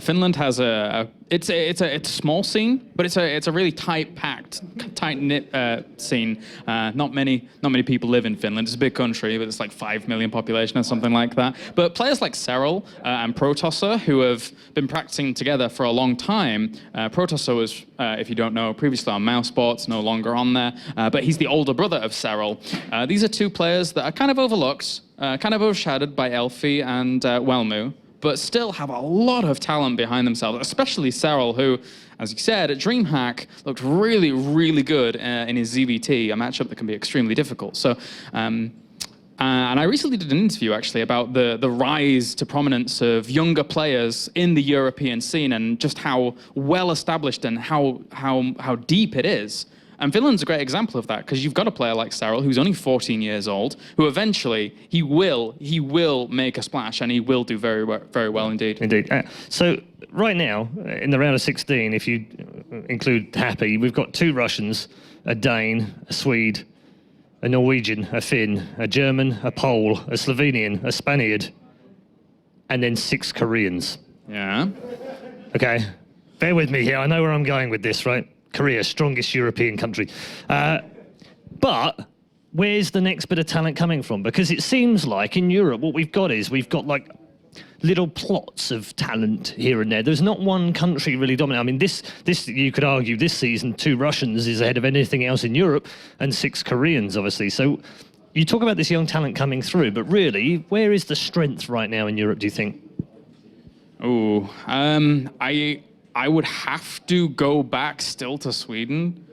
Finland has it's a small scene, but it's a really tight-packed, tight-knit scene. Not many people live in Finland. It's a big country, but it's like 5 million population or something like that. But players like Cyril and Protosser, who have been practicing together for a long time. Protosser was, if you don't know, previously on Mouse Sports, no longer on there, but he's the older brother of Cyril. These are 2 players that are kind of overlooked, kind of overshadowed by Elfie and Welmu, but still have a lot of talent behind themselves, especially Cyril, who, as you said, at DreamHack looked really, really good in his ZVT, a matchup that can be extremely difficult. So, and I recently did an interview, actually, about the rise to prominence of younger players in the European scene and just how well-established and how deep it is. And Finland's a great example of that, because you've got a player like Cyril, who's only 14 years old, who eventually, he will make a splash, and he will do very well indeed. Indeed. So right now, in the round of 16, if you include Happy, we've got 2 Russians, a Dane, a Swede, a Norwegian, a Finn, a German, a Pole, a Slovenian, a Spaniard, and then 6 Koreans. Yeah. Okay, bear with me here. I know where I'm going with this, right? Korea, strongest European country. But where's the next bit of talent coming from? Because it seems like in Europe, what we've got like little plots of talent here and there. There's not one country really dominant. I mean, this you could argue this season 2 Russians is ahead of anything else in Europe and 6 Koreans, obviously. So you talk about this young talent coming through, but really, where is the strength right now in Europe, do you think? Oh, I would have to go back still to Sweden,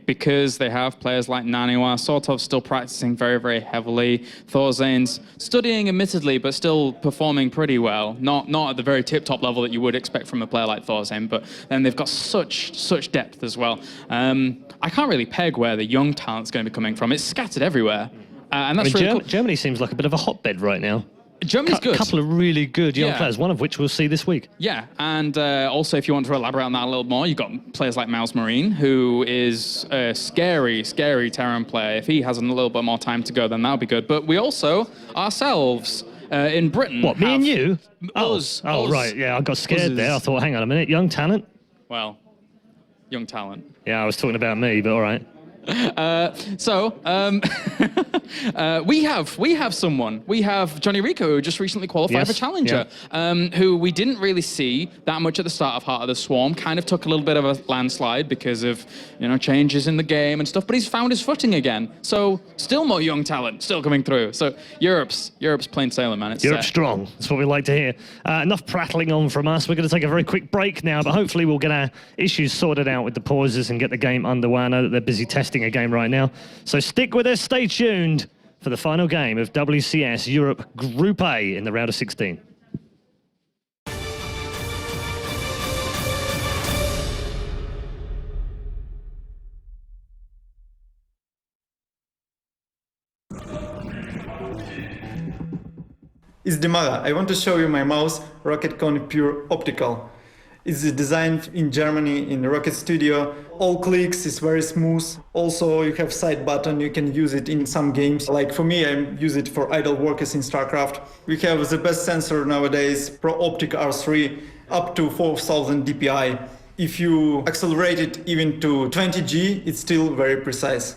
because they have players like Naniwa, Sortov still practicing very, very heavily, Thorzain's studying admittedly, but still performing pretty well. Not at the very tip-top level that you would expect from a player like Thorzain, but then they've got such depth as well. I can't really peg where the young talent's going to be coming from. It's scattered everywhere, and that's really cool. Germany seems like a bit of a hotbed right now. Germany's good. A couple of really good young players, one of which we'll see this week. Yeah, and also if you want to elaborate on that a little more, you've got players like Mouse Marine, who is a scary Terran player. If he has a little bit more time to go, then that'll be good. But we also, ourselves, in Britain... What, me and you? Us. Right, yeah, I got scared there. I thought, hang on a minute, young talent? Well, young talent. Yeah, I was talking about me, but all right. We have someone. We have Johnny Rico, who just recently qualified for Challenger, who we didn't really see that much at the start of Heart of the Swarm. Kind of took a little bit of a landslide because of changes in the game and stuff. But he's found his footing again. So still more young talent still coming through. So Europe's plain sailing, man. It's Europe's strong. That's what we like to hear. Enough prattling on from us. We're going to take a very quick break now, but hopefully we'll get our issues sorted out with the pauses and get the game underway. I know that they're busy testing a game right now. So stick with us, stay tuned for the final game of WCS Europe Group A in the round of 16. It's Demara. I want to show you my mouse, RocketCon Pure Optical. It's designed in Germany in Rocket Studio. All clicks is very smooth. Also, you have side button. You can use it in some games. Like for me, I use it for idle workers in StarCraft. We have the best sensor nowadays, Pro Optic R3, up to 4000 dpi. If you accelerate it even to 20G, it's still very precise.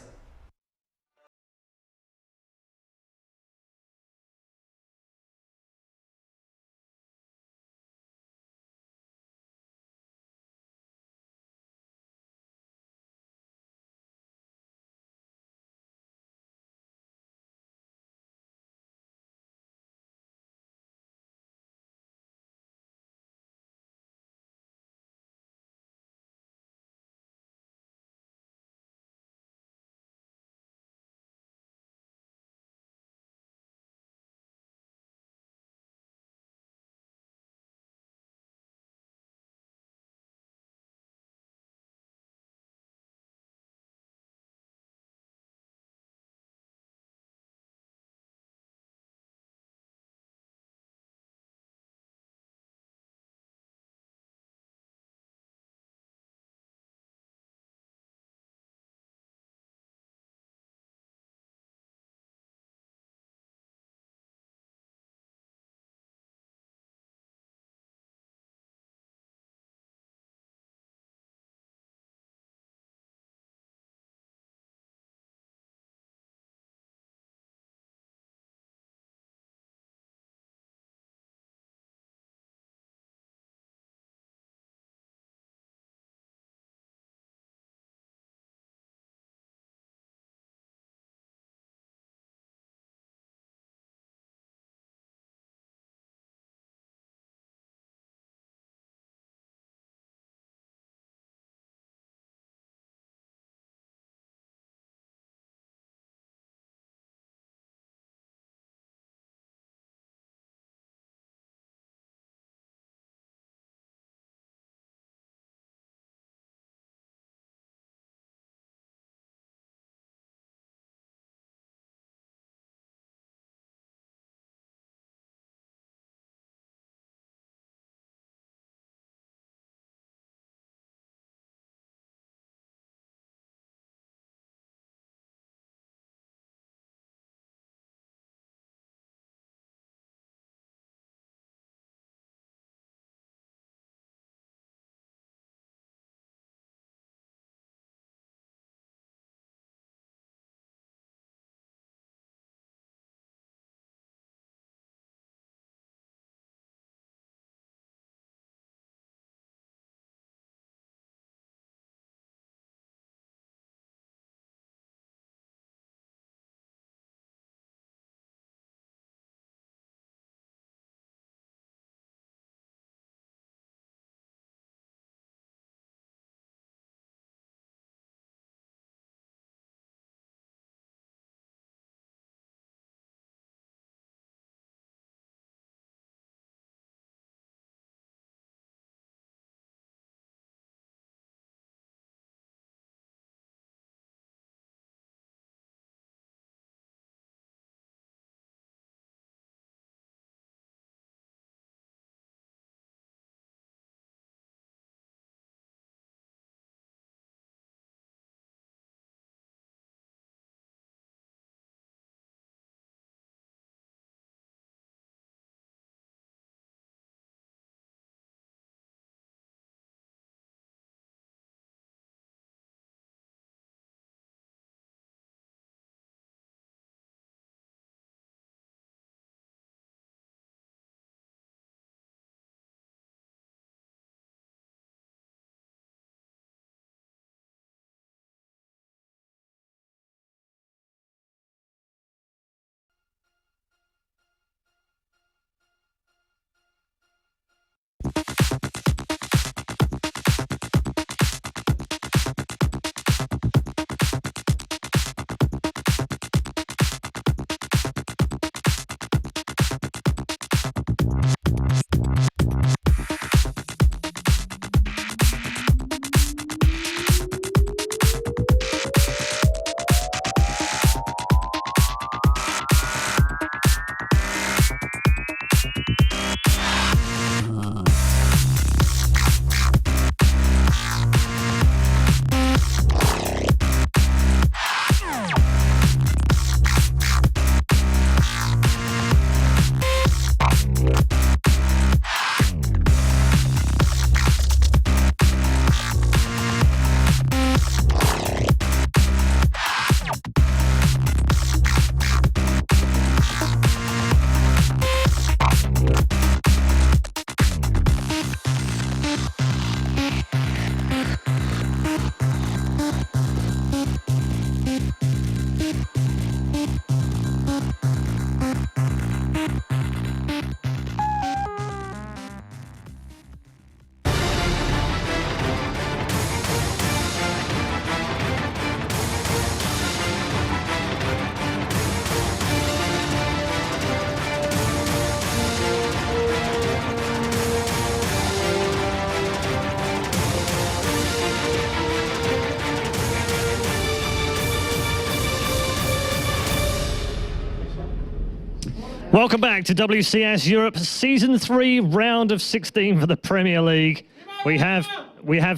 Welcome back to WCS Europe Season 3, round of 16 for the Premier League. We have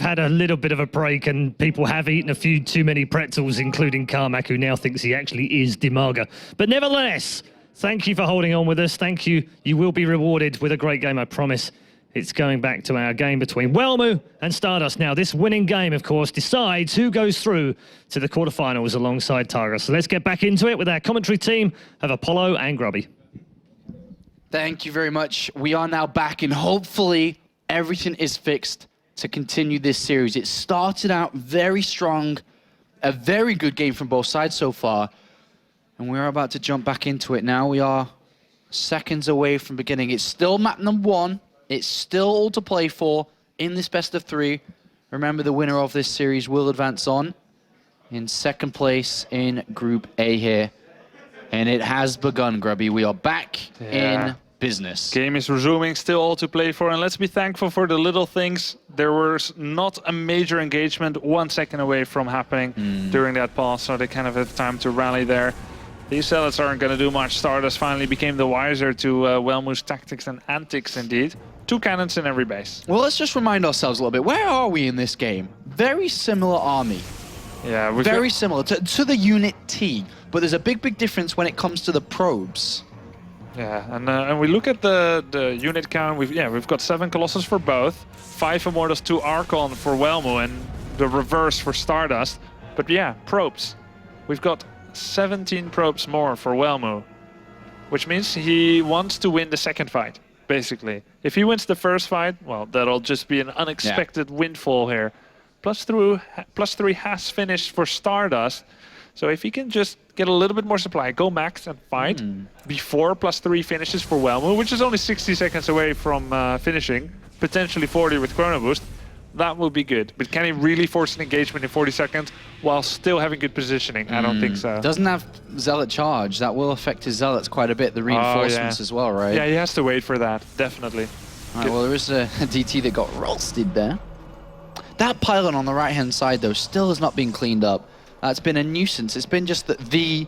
had a little bit of a break and people have eaten a few too many pretzels, including Carmack, who now thinks he actually is Dimaga. But nevertheless, thank you for holding on with us. Thank you. You will be rewarded with a great game, I promise. It's going back to our game between Welmu and StarDust. Now, this winning game, of course, decides who goes through to the quarterfinals alongside Targa. So let's get back into it with our commentary team of Apollo and Grubby. Thank you very much. We are now back, and hopefully everything is fixed to continue this series. It started out very strong, a very good game from both sides so far, and we're about to jump back into it now. We are seconds away from beginning. It's still map number 1. It's still all to play for in this best of 3. Remember, the winner of this series will advance on in second place in Group A here. And it has begun, Grubby. We are back in business. Game is resuming, still all to play for, and let's be thankful for the little things. There was not a major engagement 1 second away from happening during that pause, so they kind of had time to rally there. These zealots aren't going to do much. StarDust finally became the wiser to Welmu's tactics and antics, indeed. 2 cannons in every base. Well, let's just remind ourselves a little bit. Where are we in this game? Very similar army. Yeah, very similar to the Unit T, but there's a big difference when it comes to the probes. Yeah, and we look at the unit count. We've got 7 Colossus for both, 5 Immortals, 2 Archon for Welmu, and the reverse for StarDust. But yeah, probes. We've got 17 probes more for Welmu, which means he wants to win the second fight, basically. If he wins the first fight, well, that'll just be an unexpected windfall here. +3 has finished for StarDust. So if he can just get a little bit more supply, go max and fight before +3 finishes for Welmu, which is only 60 seconds away from finishing, potentially 40 with Chrono Boost, that will be good. But can he really force an engagement in 40 seconds while still having good positioning? I don't think so. Doesn't have Zealot charge. That will affect his Zealots quite a bit, the reinforcements as well, right? Yeah, he has to wait for that, definitely. All right, well, there is a DT that got roasted there. That pylon on the right-hand side, though, still has not been cleaned up. It's been a nuisance. It's been just the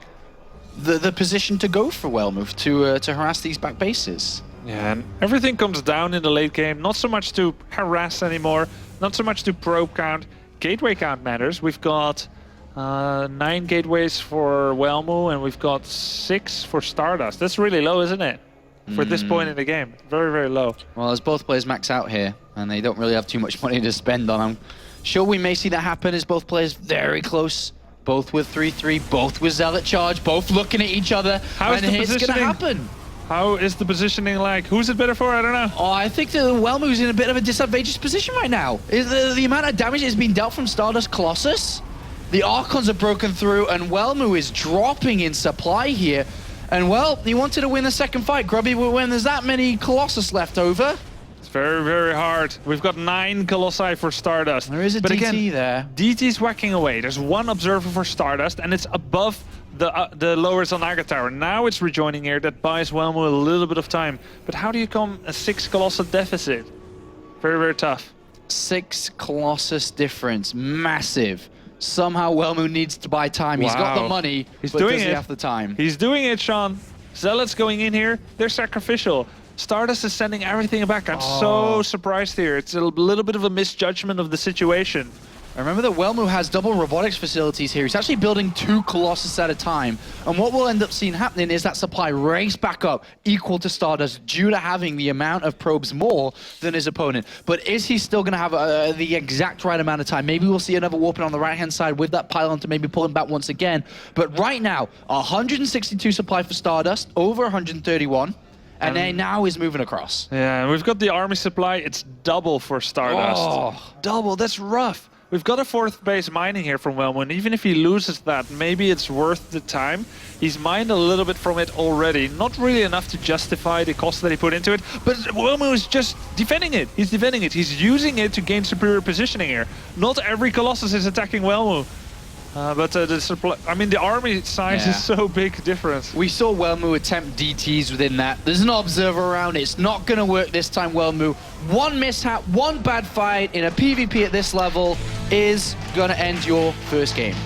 position to go for Welmu to harass these back bases. Yeah, and everything comes down in the late game. Not so much to harass anymore, not so much to probe count. Gateway count matters. We've got 9 gateways for Welmu, and we've got 6 for StarDust. That's really low, isn't it? For this point in the game. Very, very low. Well, as both players max out here, and they don't really have too much money to spend on them. Sure, we may see that happen as both players very close. Both with 3-3, both with Zealot charge, both looking at each other. How is the it's positioning? gonna happen. How is the positioning like? Who's it better for? I don't know. Oh, I think that Welmu's in a bit of a disadvantageous position right now. The amount of damage that has been dealt from StarDust Colossus, the Archons are broken through, and Welmu is dropping in supply here. And well, he wanted to win the second fight, Grubby, but when there's that many Colossus left over, it's very, very hard. We've got 9 Colossi for StarDust. There is a but DT again, there. DT's whacking away. There's 1 observer for StarDust, and it's above the lower Zanaga tower. Now it's rejoining here. That buys Welmu a little bit of time. But how do you come a 6 Colossus deficit? Very, very tough. 6 Colossus difference, massive. Somehow Welmu needs to buy time. He's got the money, He's but doing does he it. have the time? He's doing it, Sean. Zealots going in here. They're sacrificial. StarDust is sending everything back. I'm so surprised here. It's a little bit of a misjudgment of the situation. Remember that Welmu has double robotics facilities here. He's actually building 2 Colossus at a time. And what we'll end up seeing happening is that supply race back up, equal to StarDust, due to having the amount of probes more than his opponent. But is he still going to have the exact right amount of time? Maybe we'll see another warping on the right-hand side with that pylon to maybe pull him back once again. But right now, 162 supply for StarDust, over 131. And then now he's moving across. Yeah, and we've got the army supply. It's double for StarDust. Oh. Double, that's rough. We've got a 4th base mining here from Welmu, and even if he loses that, maybe it's worth the time. He's mined a little bit from it already. Not really enough to justify the cost that he put into it, but Welmu is just defending it. He's defending it. He's using it to gain superior positioning here. Not every Colossus is attacking Welmu. But the supply, I mean, the army size is so big difference. We saw Welmu attempt DTs within that. There's an observer around. It's not going to work this time, Welmu. 1 mishap, 1 bad fight in a PvP at this level is going to end your first game.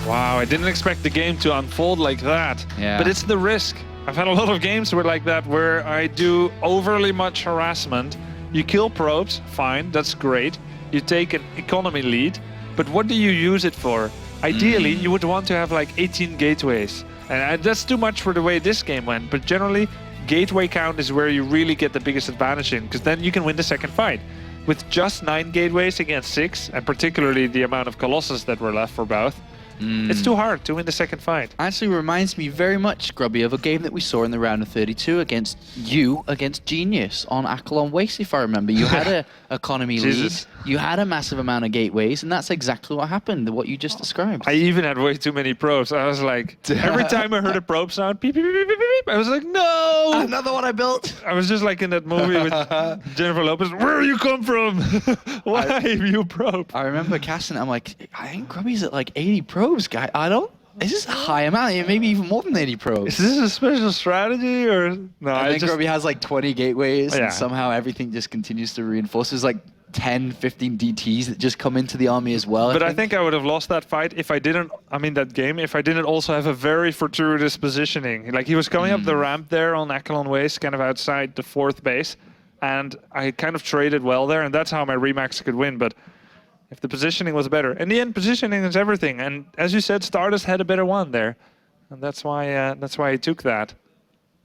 Wow, I didn't expect the game to unfold like that. Yeah. But it's the risk. I've had a lot of games like that where I do overly much harassment. You kill probes, fine, that's great. You take an economy lead, but what do you use it for? Ideally, you would want to have like 18 gateways. And that's too much for the way this game went, but generally, gateway count is where you really get the biggest advantage in, because then you can win the second fight. With just 9 gateways against 6, and particularly the amount of Colossus that were left for both, it's too hard to win the second fight. Actually reminds me very much, Grubby, of a game that we saw in the round of 32 against Genius on Akelon Waste, if I remember. You had a economy lead, you had a massive amount of gateways, and that's exactly what happened, what you just described. I even had way too many probes. I was like, every time I heard a probe sound, beep, beep, beep, beep, beep, I was like, no! Another one I built! I was just like in that movie with Jennifer Lopez, where you come from? Why have you probe? I remember casting it, I'm like, I think Grubby's at like 80 probes, guy. Is this a high amount? Maybe even more than 80 probes. Is this a special strategy or no? I think Grubby has like 20 gateways, Yeah. and somehow everything just continues to reinforce. There's like 10, 15 DTs that just come into the army as well. But I think I would have lost that fight if I didn't, that game, if I didn't also have a very fortuitous positioning. Like he was going up the ramp there on Akelon Waste, kind of outside the 4th base, and I kind of traded well there, and that's how my Remax could win. But if the positioning was better. In the end, positioning is everything. And as you said, StarDust had a better one there. And that's why he took that.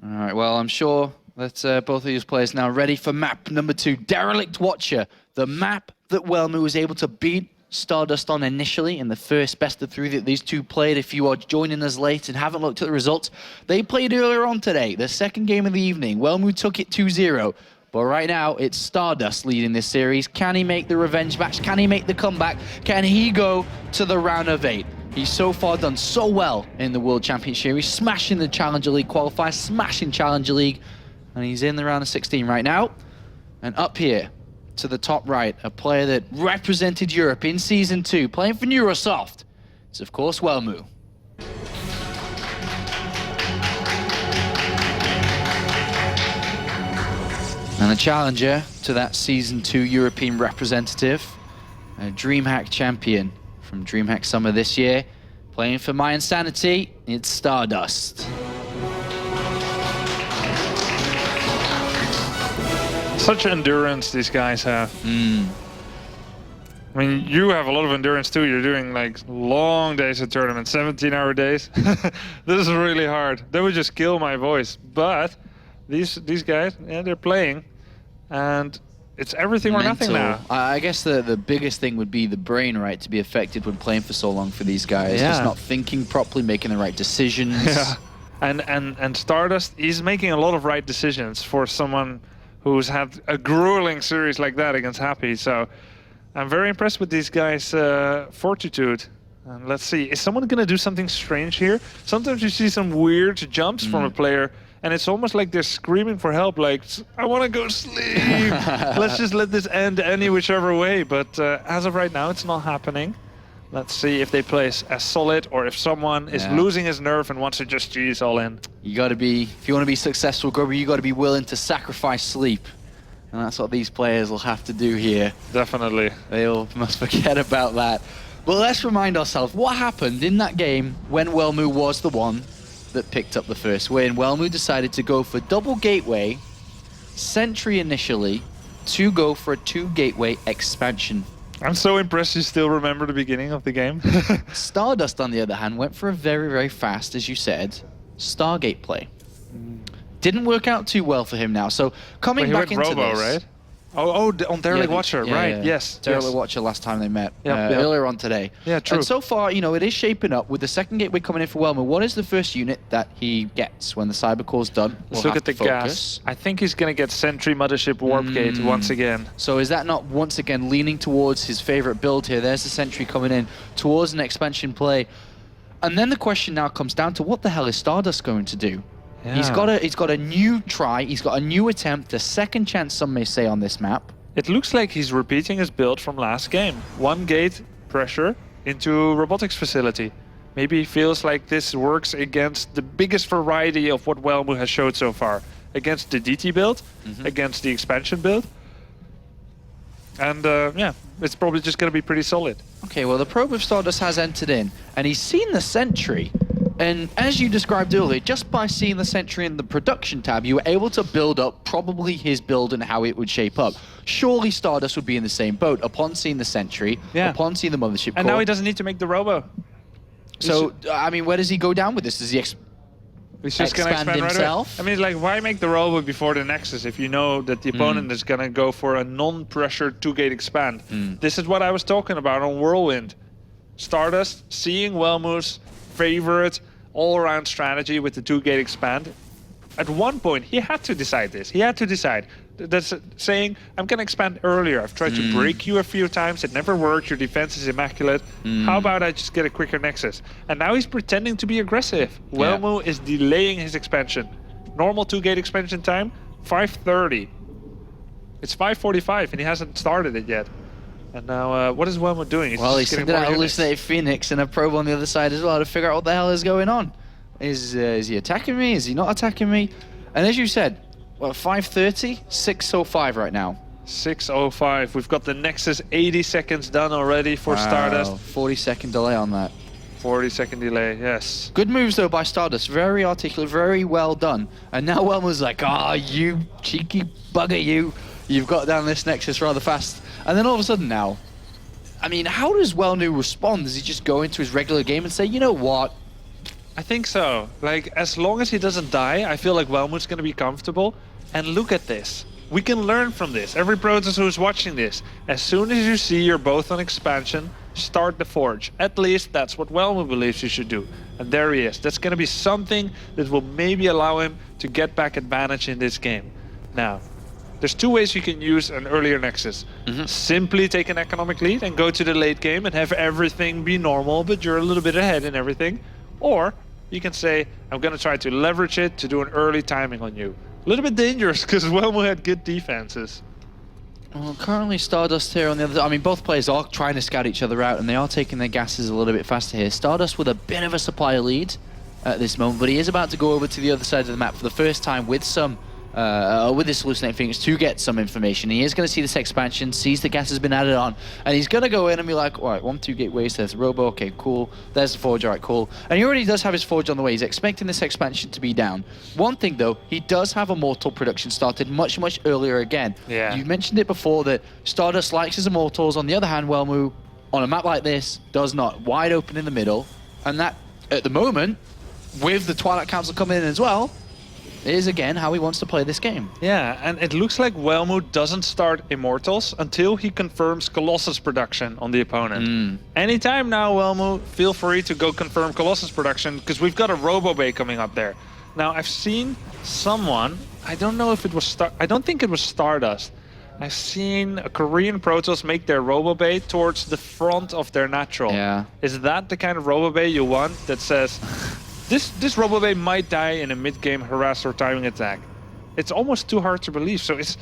All right, well, I'm sure that both of these players now ready for map number 2, Derelict Watcher, the map that Welmu was able to beat StarDust on initially in the first best of 3 that these two played. If you are joining us late and haven't looked at the results, they played earlier on today, the second game of the evening. Welmu took it 2-0. But right now, it's StarDust leading this series. Can he make the revenge match? Can he make the comeback? Can he go to the round of 8? He's so far done so well in the World Championship Series, smashing the Challenger League qualifiers, smashing Challenger League, and he's in the round of 16 right now. And up here, to the top right, a player that represented Europe in Season 2, playing for Neurosoft. It's, of course, Welmu. And a challenger to that Season 2 European representative, a DreamHack champion from DreamHack Summer this year, playing for My Insanity, it's StarDust. Such endurance these guys have. I mean, you have a lot of endurance too. You're doing like long days of tournament, 17-hour days. This is really hard. They would just kill my voice. But these guys, yeah, they're playing, and it's everything or nothing now. I guess the biggest thing would be the brain, right, to be affected when playing for so long for these guys. Yeah. Just not thinking properly, making the right decisions. Yeah. And StarDust, he's making a lot of right decisions for someone who's had a grueling series like that against Happy. So I'm very impressed with these guys' fortitude. And let's see, is someone going to do something strange here? Sometimes you see some weird jumps from a player, and it's almost like they're screaming for help, like, I want to go sleep. Let's just let this end any whichever way. But as of right now, it's not happening. Let's see if they play as solid, or if someone is losing his nerve and wants to just G's all in. You got to be, if you want to be successful, Grubber, you got to be willing to sacrifice sleep. And that's what these players will have to do here. Definitely. They all must forget about that. But let's remind ourselves what happened in that game when Welmu was the one that picked up the first win. Welmu decided to go for double gateway, Sentry initially, to go for a 2-gateway expansion. I'm so impressed you still remember the beginning of the game. StarDust, on the other hand, went for a very, very fast, as you said, Stargate play. Didn't work out too well for him now. So coming back into Robo, this, right? Oh, on Derelict Watcher, right? Yes. Derelict Watcher last time they met, Yep. earlier on today. Yeah, true. And so far, you know, it is shaping up with the second gateway coming in for Welmu. What is the first unit that he gets when the cyber core's done? Let's look at the gas. I think he's going to get Sentry Mothership Warp Gate once again. So is that not once again leaning towards his favorite build here? There's the Sentry coming in towards an expansion play. And then the question now comes down to what the hell is StarDust going to do? Yeah. He's got a new try, he's got a new attempt, a second chance, some may say, on this map. It looks like he's repeating his build from last game. 1 gate pressure into robotics facility. Maybe he feels like this works against the biggest variety of what Welmu has showed so far. Against the DT build, against the expansion build. And yeah, it's probably just going to be pretty solid. Okay, well, the probe of StarDust has entered in, and he's seen the Sentry. And as you described earlier, just by seeing the Sentry in the production tab, you were able to build up probably his build and how it would shape up. Surely StarDust would be in the same boat upon seeing the Sentry, upon seeing the Mothership And core. now he doesn't need to make the Robo. So, I mean, where does he go down with this? Does he He's just going to expand expand himself? right away. I mean, like, why make the Robo before the Nexus if you know that the opponent is going to go for a non-pressured 2-gate expand? This is what I was talking about on Whirlwind. StarDust seeing Welmu's favorite all-around strategy with the 2-gate expand. At one point, he had to decide this. He had to decide. That's saying, I'm going to expand earlier. I've tried to break you a few times. It never worked. Your defense is immaculate. How about I just get a quicker Nexus? And now he's pretending to be aggressive. Welmu is delaying his expansion. Normal 2-gate expansion time, 5:30. It's 5:45 and he hasn't started it yet. And now, what is Welmu doing? Well, he's sending out a hallucinated Phoenix and a probe on the other side as well to figure out what the hell is going on. Is he attacking me? Is he not attacking me? And as you said, well, 5:30, 6:05 right now. 6:05. We've got the Nexus 80 seconds done already for StarDust. 40-second delay on that. 40-second delay, yes. Good moves though by StarDust. Very articulate, very well done. And now Welmu's like, you cheeky bugger, you've got down this Nexus rather fast. And then all of a sudden now, I mean, how does Welmu respond? Does he just go into his regular game and say, you know what? I think so. Like, as long as he doesn't die, I feel like Welmu's going to be comfortable. And look at this. We can learn from this. Every Protoss who's watching this, as soon as you see you're both on expansion, start the Forge. At least that's what Welmu believes you should do. And there he is. That's going to be something that will maybe allow him to get back advantage in this game. Now, there's two ways you can use an earlier Nexus. Simply take an economic lead and go to the late game and have everything be normal, but you're a little bit ahead in everything. Or you can say, I'm going to try to leverage it to do an early timing on you. A little bit dangerous because Welmu had good defenses. Well, currently StarDust here on the other. I mean, both players are trying to scout each other out, and they are taking their gases a little bit faster here. StarDust with a bit of a supply lead at this moment, but he is about to go over to the other side of the map for the first time with some. With this hallucinating Phoenix to get some information. He is going to see this expansion, sees the gas has been added on, and he's going to go in and be like, all right, 1-2 gateways, there's the Robo, okay, cool. There's the Forge, all right, cool. And he already does have his Forge on the way. He's expecting this expansion to be down. One thing, though, he does have a Immortal production started much, much earlier again. Yeah. You mentioned it before that StarDust likes his Immortals. On the other hand, Welmu, on a map like this, does not. Wide open in the middle. And that, at the moment, with the Twilight Council coming in as well, is again how he wants to play this game. Yeah, and it looks like Welmu doesn't start Immortals until he confirms Colossus production on the opponent. Anytime now, Welmu, feel free to go confirm Colossus production because we've got a Robo Bay coming up there. Now, I've seen someone, I don't know if it was I don't think it was StarDust. I've seen a Korean Protoss make their Robo Bay towards the front of their natural. Yeah. Is that the kind of Robo Bay you want that says, This Robo Bay might die in a mid-game harass or timing attack? It's almost too hard to believe. So is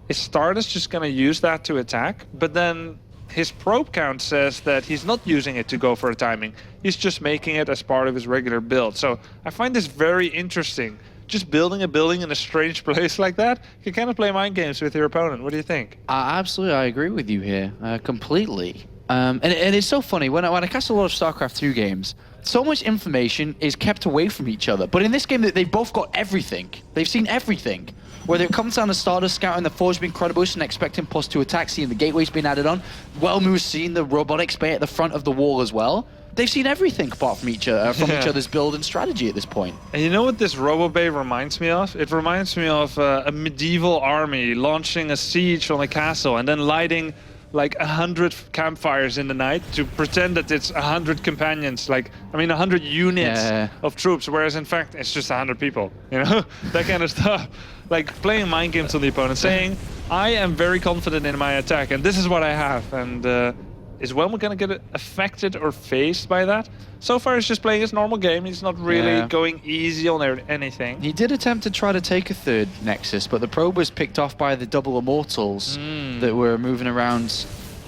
StarDust just going to use that to attack? But then his probe count says that he's not using it to go for a timing. He's just making it as part of his regular build. So I find this very interesting. Just building a building in a strange place like that, you can kind of play mind games with your opponent. What do you think? Absolutely, I agree with you here, completely. And it's so funny, when I cast a lot of StarCraft 2 games, so much information is kept away from each other. But in this game, they've both got everything. They've seen everything. Whether it comes down to StarDust scouting the Forge being credible and expecting +2 attacks, seeing the gateways being added on, Welmu's seen the robotics bay at the front of the wall as well. They've seen everything apart from each other's build and strategy at this point. And you know what this Robo Bay reminds me of? It reminds me of a medieval army launching a siege on a castle and then lighting like 100 campfires in the night to pretend that it's 100 companions, 100 units of troops, whereas in fact it's just 100 people, you know? That kind of stuff. Like playing mind games on the opponent, saying, I am very confident in my attack and this is what I have. And is Welmu gonna get affected or phased by that? So far he's just playing his normal game. He's not really going easy on anything. He did attempt to try to take a third Nexus, but the probe was picked off by the double Immortals that were moving around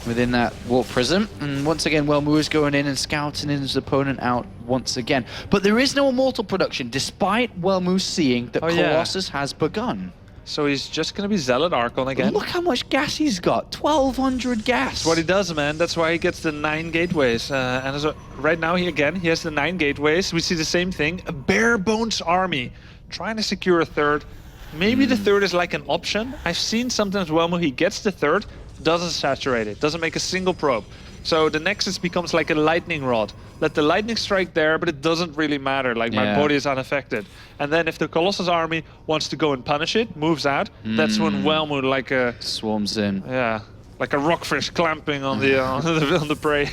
within that Warp Prism. And once again, Welmu is going in and scouting his opponent out once again. But there is no Immortal production, despite Welmu seeing that Colossus has begun. So he's just going to be Zealot Archon again. Look how much gas he's got. 1,200 gas. That's what he does, man. That's why he gets the 9 gateways. And right now, he has the 9 gateways. We see the same thing. A bare bones army trying to secure a third. Maybe the third is like an option. I've seen sometimes Welmu, he gets the third, doesn't saturate it, doesn't make a single probe. So the Nexus becomes like a lightning rod. Let the lightning strike there, but it doesn't really matter. Like, my body is unaffected. And then if the Colossus army wants to go and punish it, moves out, that's when Welmu like a... swarms in. Yeah, like a rockfish clamping on the on the prey.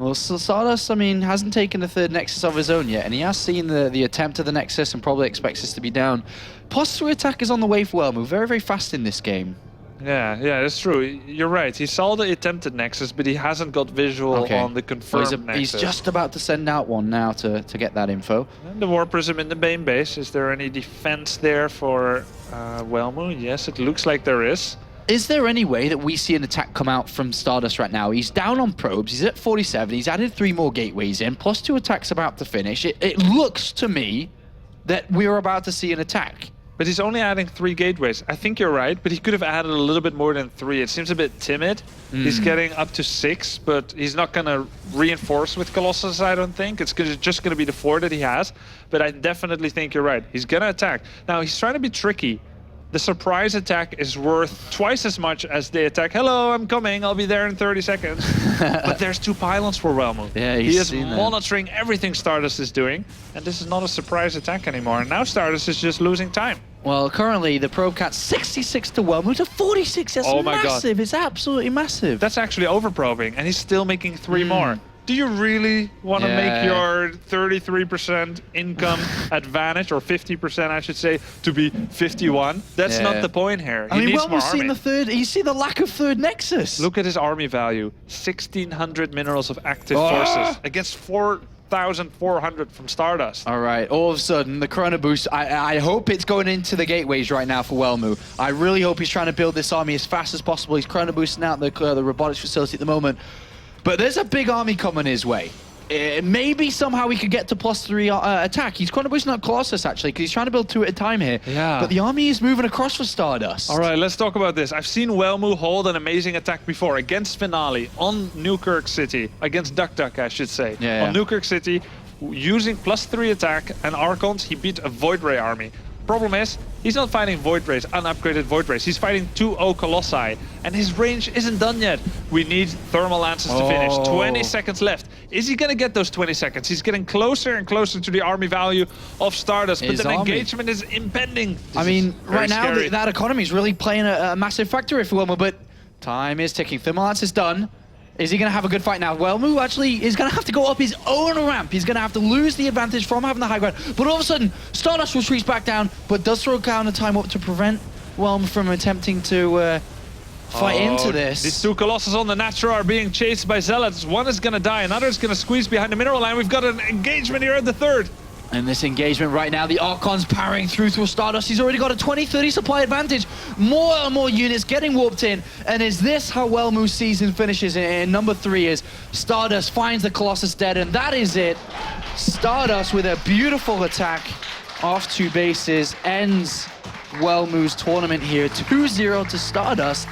Well, StarDust, I mean, hasn't taken the third Nexus of his own yet, and he has seen the attempt of the Nexus and probably expects this to be down. +3 attack is on the way for Welmu, very, very fast in this game. Yeah, that's true. You're right. He saw the attempted Nexus, but he hasn't got visual on the confirmed Nexus. He's just about to send out one now to get that info. And the War Prism in the main base. Is there any defense there for Welmu? Yes, it looks like there is. Is there any way that we see an attack come out from StarDust right now? He's down on probes, he's at 47, he's added 3 more gateways in, +2 attacks about to finish. It looks to me that we're about to see an attack. But he's only adding 3 gateways. I think you're right, but he could have added a little bit more than 3. It seems a bit timid. He's getting up to 6, but he's not going to reinforce with Colossus, I don't think. It's just going to be the 4 that he has. But I definitely think you're right. He's going to attack. Now, he's trying to be tricky. The surprise attack is worth twice as much as the attack. Hello, I'm coming. I'll be there in 30 seconds. But there's 2 pylons for Welmu. Yeah, he is monitoring everything StarDust is doing. And this is not a surprise attack anymore. And now StarDust is just losing time. Well, currently the probe count 66 to Welmu to 46. That's massive. It's absolutely massive. That's actually overprobing, and he's still making 3 more. Do you really want to make your 33% income advantage, or 50%, I should say, to be 51? That's not the point here. He needs more army. You see the lack of third Nexus. Look at his army value. 1,600 minerals of active forces against 4,400 from StarDust. All right, all of a sudden, the Chrono Boost, I hope it's going into the gateways right now for Welmu. I really hope he's trying to build this army as fast as possible. He's Chrono Boosting out the robotics facility at the moment. But there's a big army coming his way. Maybe somehow we could get to +3 attack. He's Chrono Boosting out Colossus, actually, because he's trying to build 2 at a time here. Yeah. But the army is moving across for StarDust. All right, let's talk about this. I've seen Welmu hold an amazing attack before against Finale on Newkirk City, against Duck, I should say. On Newkirk City, using +3 attack and Archons, he beat a Void Ray army. Problem is, he's not fighting Void Rays, unupgraded Void Rays. He's fighting 2 Colossi, and his range isn't done yet. We need Thermal Lances to finish. 20 seconds left. Is he going to get those 20 seconds? He's getting closer and closer to the army value of StarDust, but the engagement is impending. I mean, right now, that economy is really playing a massive factor for Welmu, but time is ticking. Thermal Lance is done. Is he going to have a good fight now? Welmu actually is going to have to go up his own ramp. He's going to have to lose the advantage from having the high ground. But all of a sudden, StarDust retreats back down, but does throw counter time up to prevent Welmu from attempting to fight into this. These 2 Colossus on the Natural are being chased by Zealots. One is going to die, another is going to squeeze behind the mineral line. We've got an engagement here at the 3rd. And this engagement right now, the Archon's powering through StarDust. He's already got a 20-30 supply advantage. More and more units getting warped in. And is this how Welmu's season finishes in number 3 is StarDust finds the Colossus dead, and that is it. StarDust with a beautiful attack off 2 bases ends Welmu's tournament here. 2-0 to StarDust,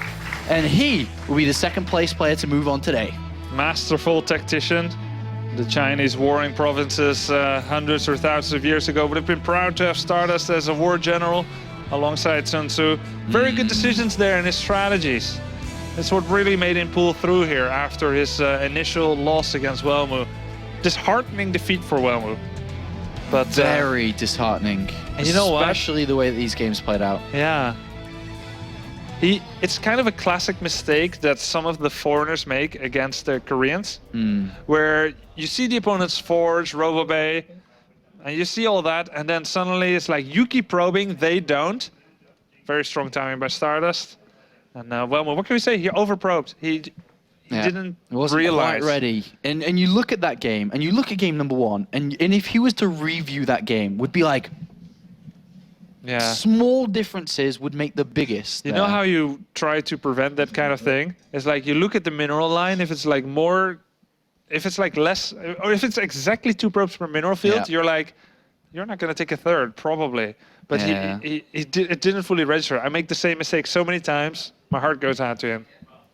and he will be the 2nd place player to move on today. Masterful tactician. The Chinese warring provinces hundreds or thousands of years ago would have been proud to have StarDust as a war general alongside Sun Tzu. Very good decisions there in his strategies. That's what really made him pull through here after his initial loss against Welmu. Disheartening defeat for Welmu. But very disheartening. And you know what? Especially the way that these games played out. Yeah. It's kind of a classic mistake that some of the foreigners make against the Koreans, where you see the opponent's Forge, Robobay, and you see all that, and then suddenly it's like, you keep probing, they don't. Very strong timing by StarDust. And Welmu, what can we say? He overprobed. He didn't wasn't realize. Quite ready. And you look at that game, and you look at game number 1, and if he was to review that game, would be like, small differences would make the biggest. You know how you try to prevent that kind of thing? It's like you look at the mineral line, if it's like more, if it's like less, or if it's exactly 2 probes per mineral field, you're like, you're not going to take a third, probably. But Yeah. it didn't fully register. I make the same mistake so many times, my heart goes out to him.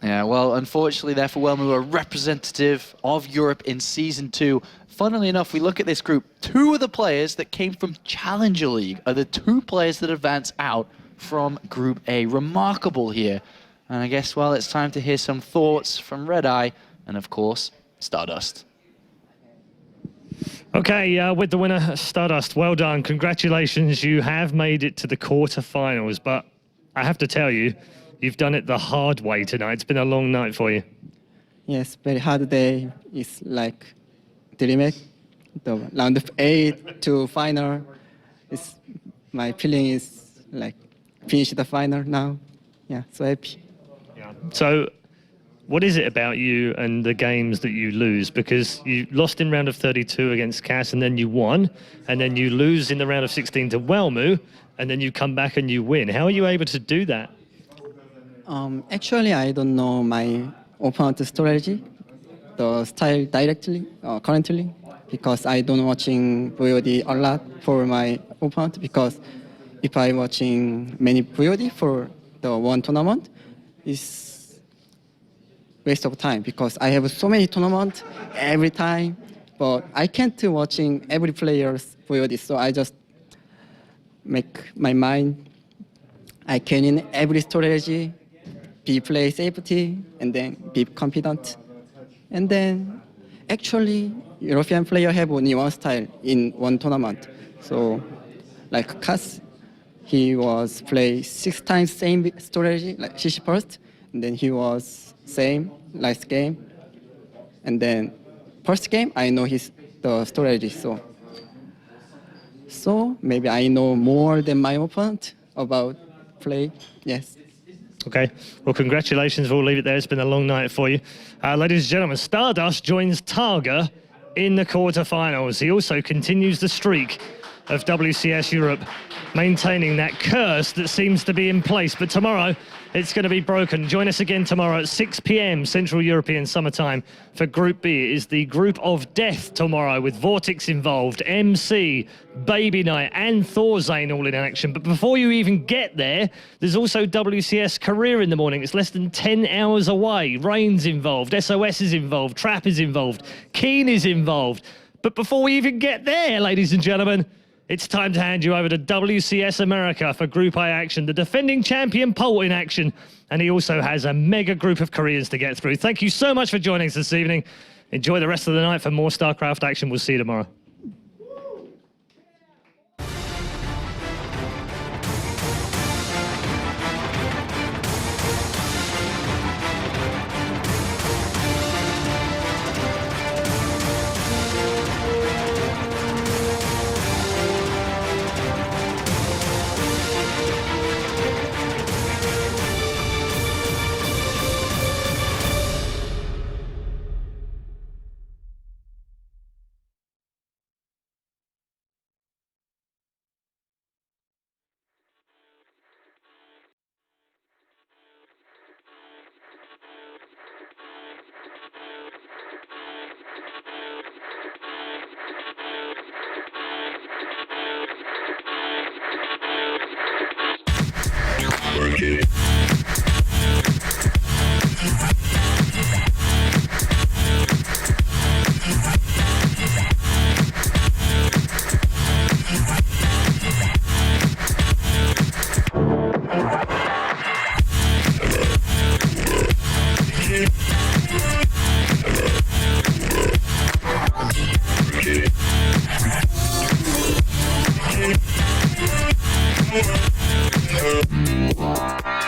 Yeah, well, unfortunately, therefore, Welmu are representative of Europe in Season 2. Funnily enough, we look at this group, 2 of the players that came from Challenger League are the 2 players that advance out from Group A. Remarkable here. And I guess, well, it's time to hear some thoughts from Red Eye and, of course, StarDust. Okay, with the winner, StarDust, well done. Congratulations, you have made it to the quarterfinals, but I have to tell you, you've done it the hard way tonight. It's been a long night for you. Yes, very hard day. It's like the limit, the round of 8 to final. My feeling is like finish the final now. Yeah, so happy. So, what is it about you and the games that you lose? Because you lost in round of 32 against Cass, and then you won, and then you lose in the round of 16 to Welmu, and then you come back and you win. How are you able to do that? Actually, I don't know my opponent strategy, the style directly, currently, because I don't watching VOD a lot for my opponent, because if I'm watching many VOD for the one tournament, it's waste of time, because I have so many tournaments every time, but I can't watching every player's VOD, so I just make my mind, I can in every strategy, be play safety, and then be confident. And then, actually, European player have only one style in one tournament. So, like Cass, he was play 6 times same strategy, like CC first, and then he was same last game. And then first game, I know the strategy. So maybe I know more than my opponent about play. Yes. Okay, well, congratulations. We'll leave it there. It's been a long night for you. Ladies and gentlemen, StarDust joins Targa in the quarterfinals. He also continues the streak of WCS Europe, maintaining that curse that seems to be in place. But tomorrow, it's going to be broken. Join us again tomorrow at 6 p.m. Central European Summertime for Group B. It is the group of death tomorrow, with Vortex involved, MC, Baby Knight and Thorzane all in action. But before you even get there, there's also WCS Career in the morning. It's less than 10 hours away. Rain's involved, SOS is involved, Trap is involved, Keen is involved. But before we even get there, ladies and gentlemen, it's time to hand you over to WCS America for Group A action. The defending champion Pole in action, and he also has a mega group of Koreans to get through. Thank you so much for joining us this evening. Enjoy the rest of the night for more StarCraft action. We'll see you tomorrow. What?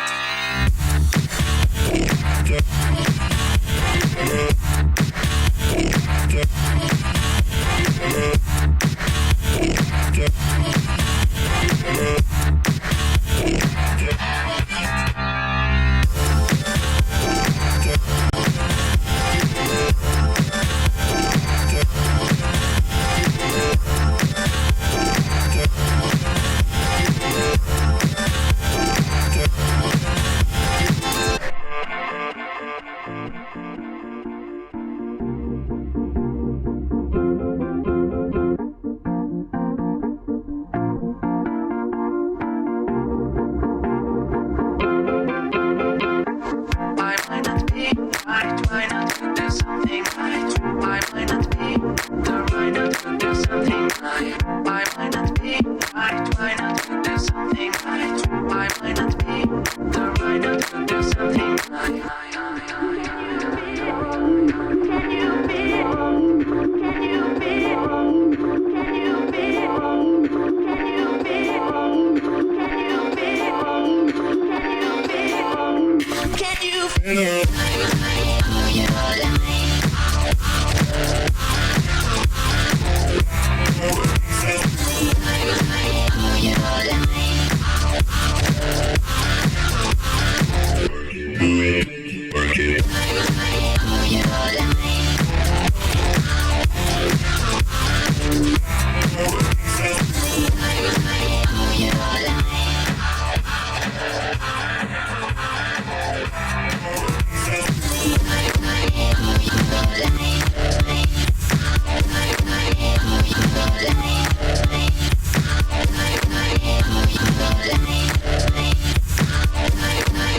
Yeah.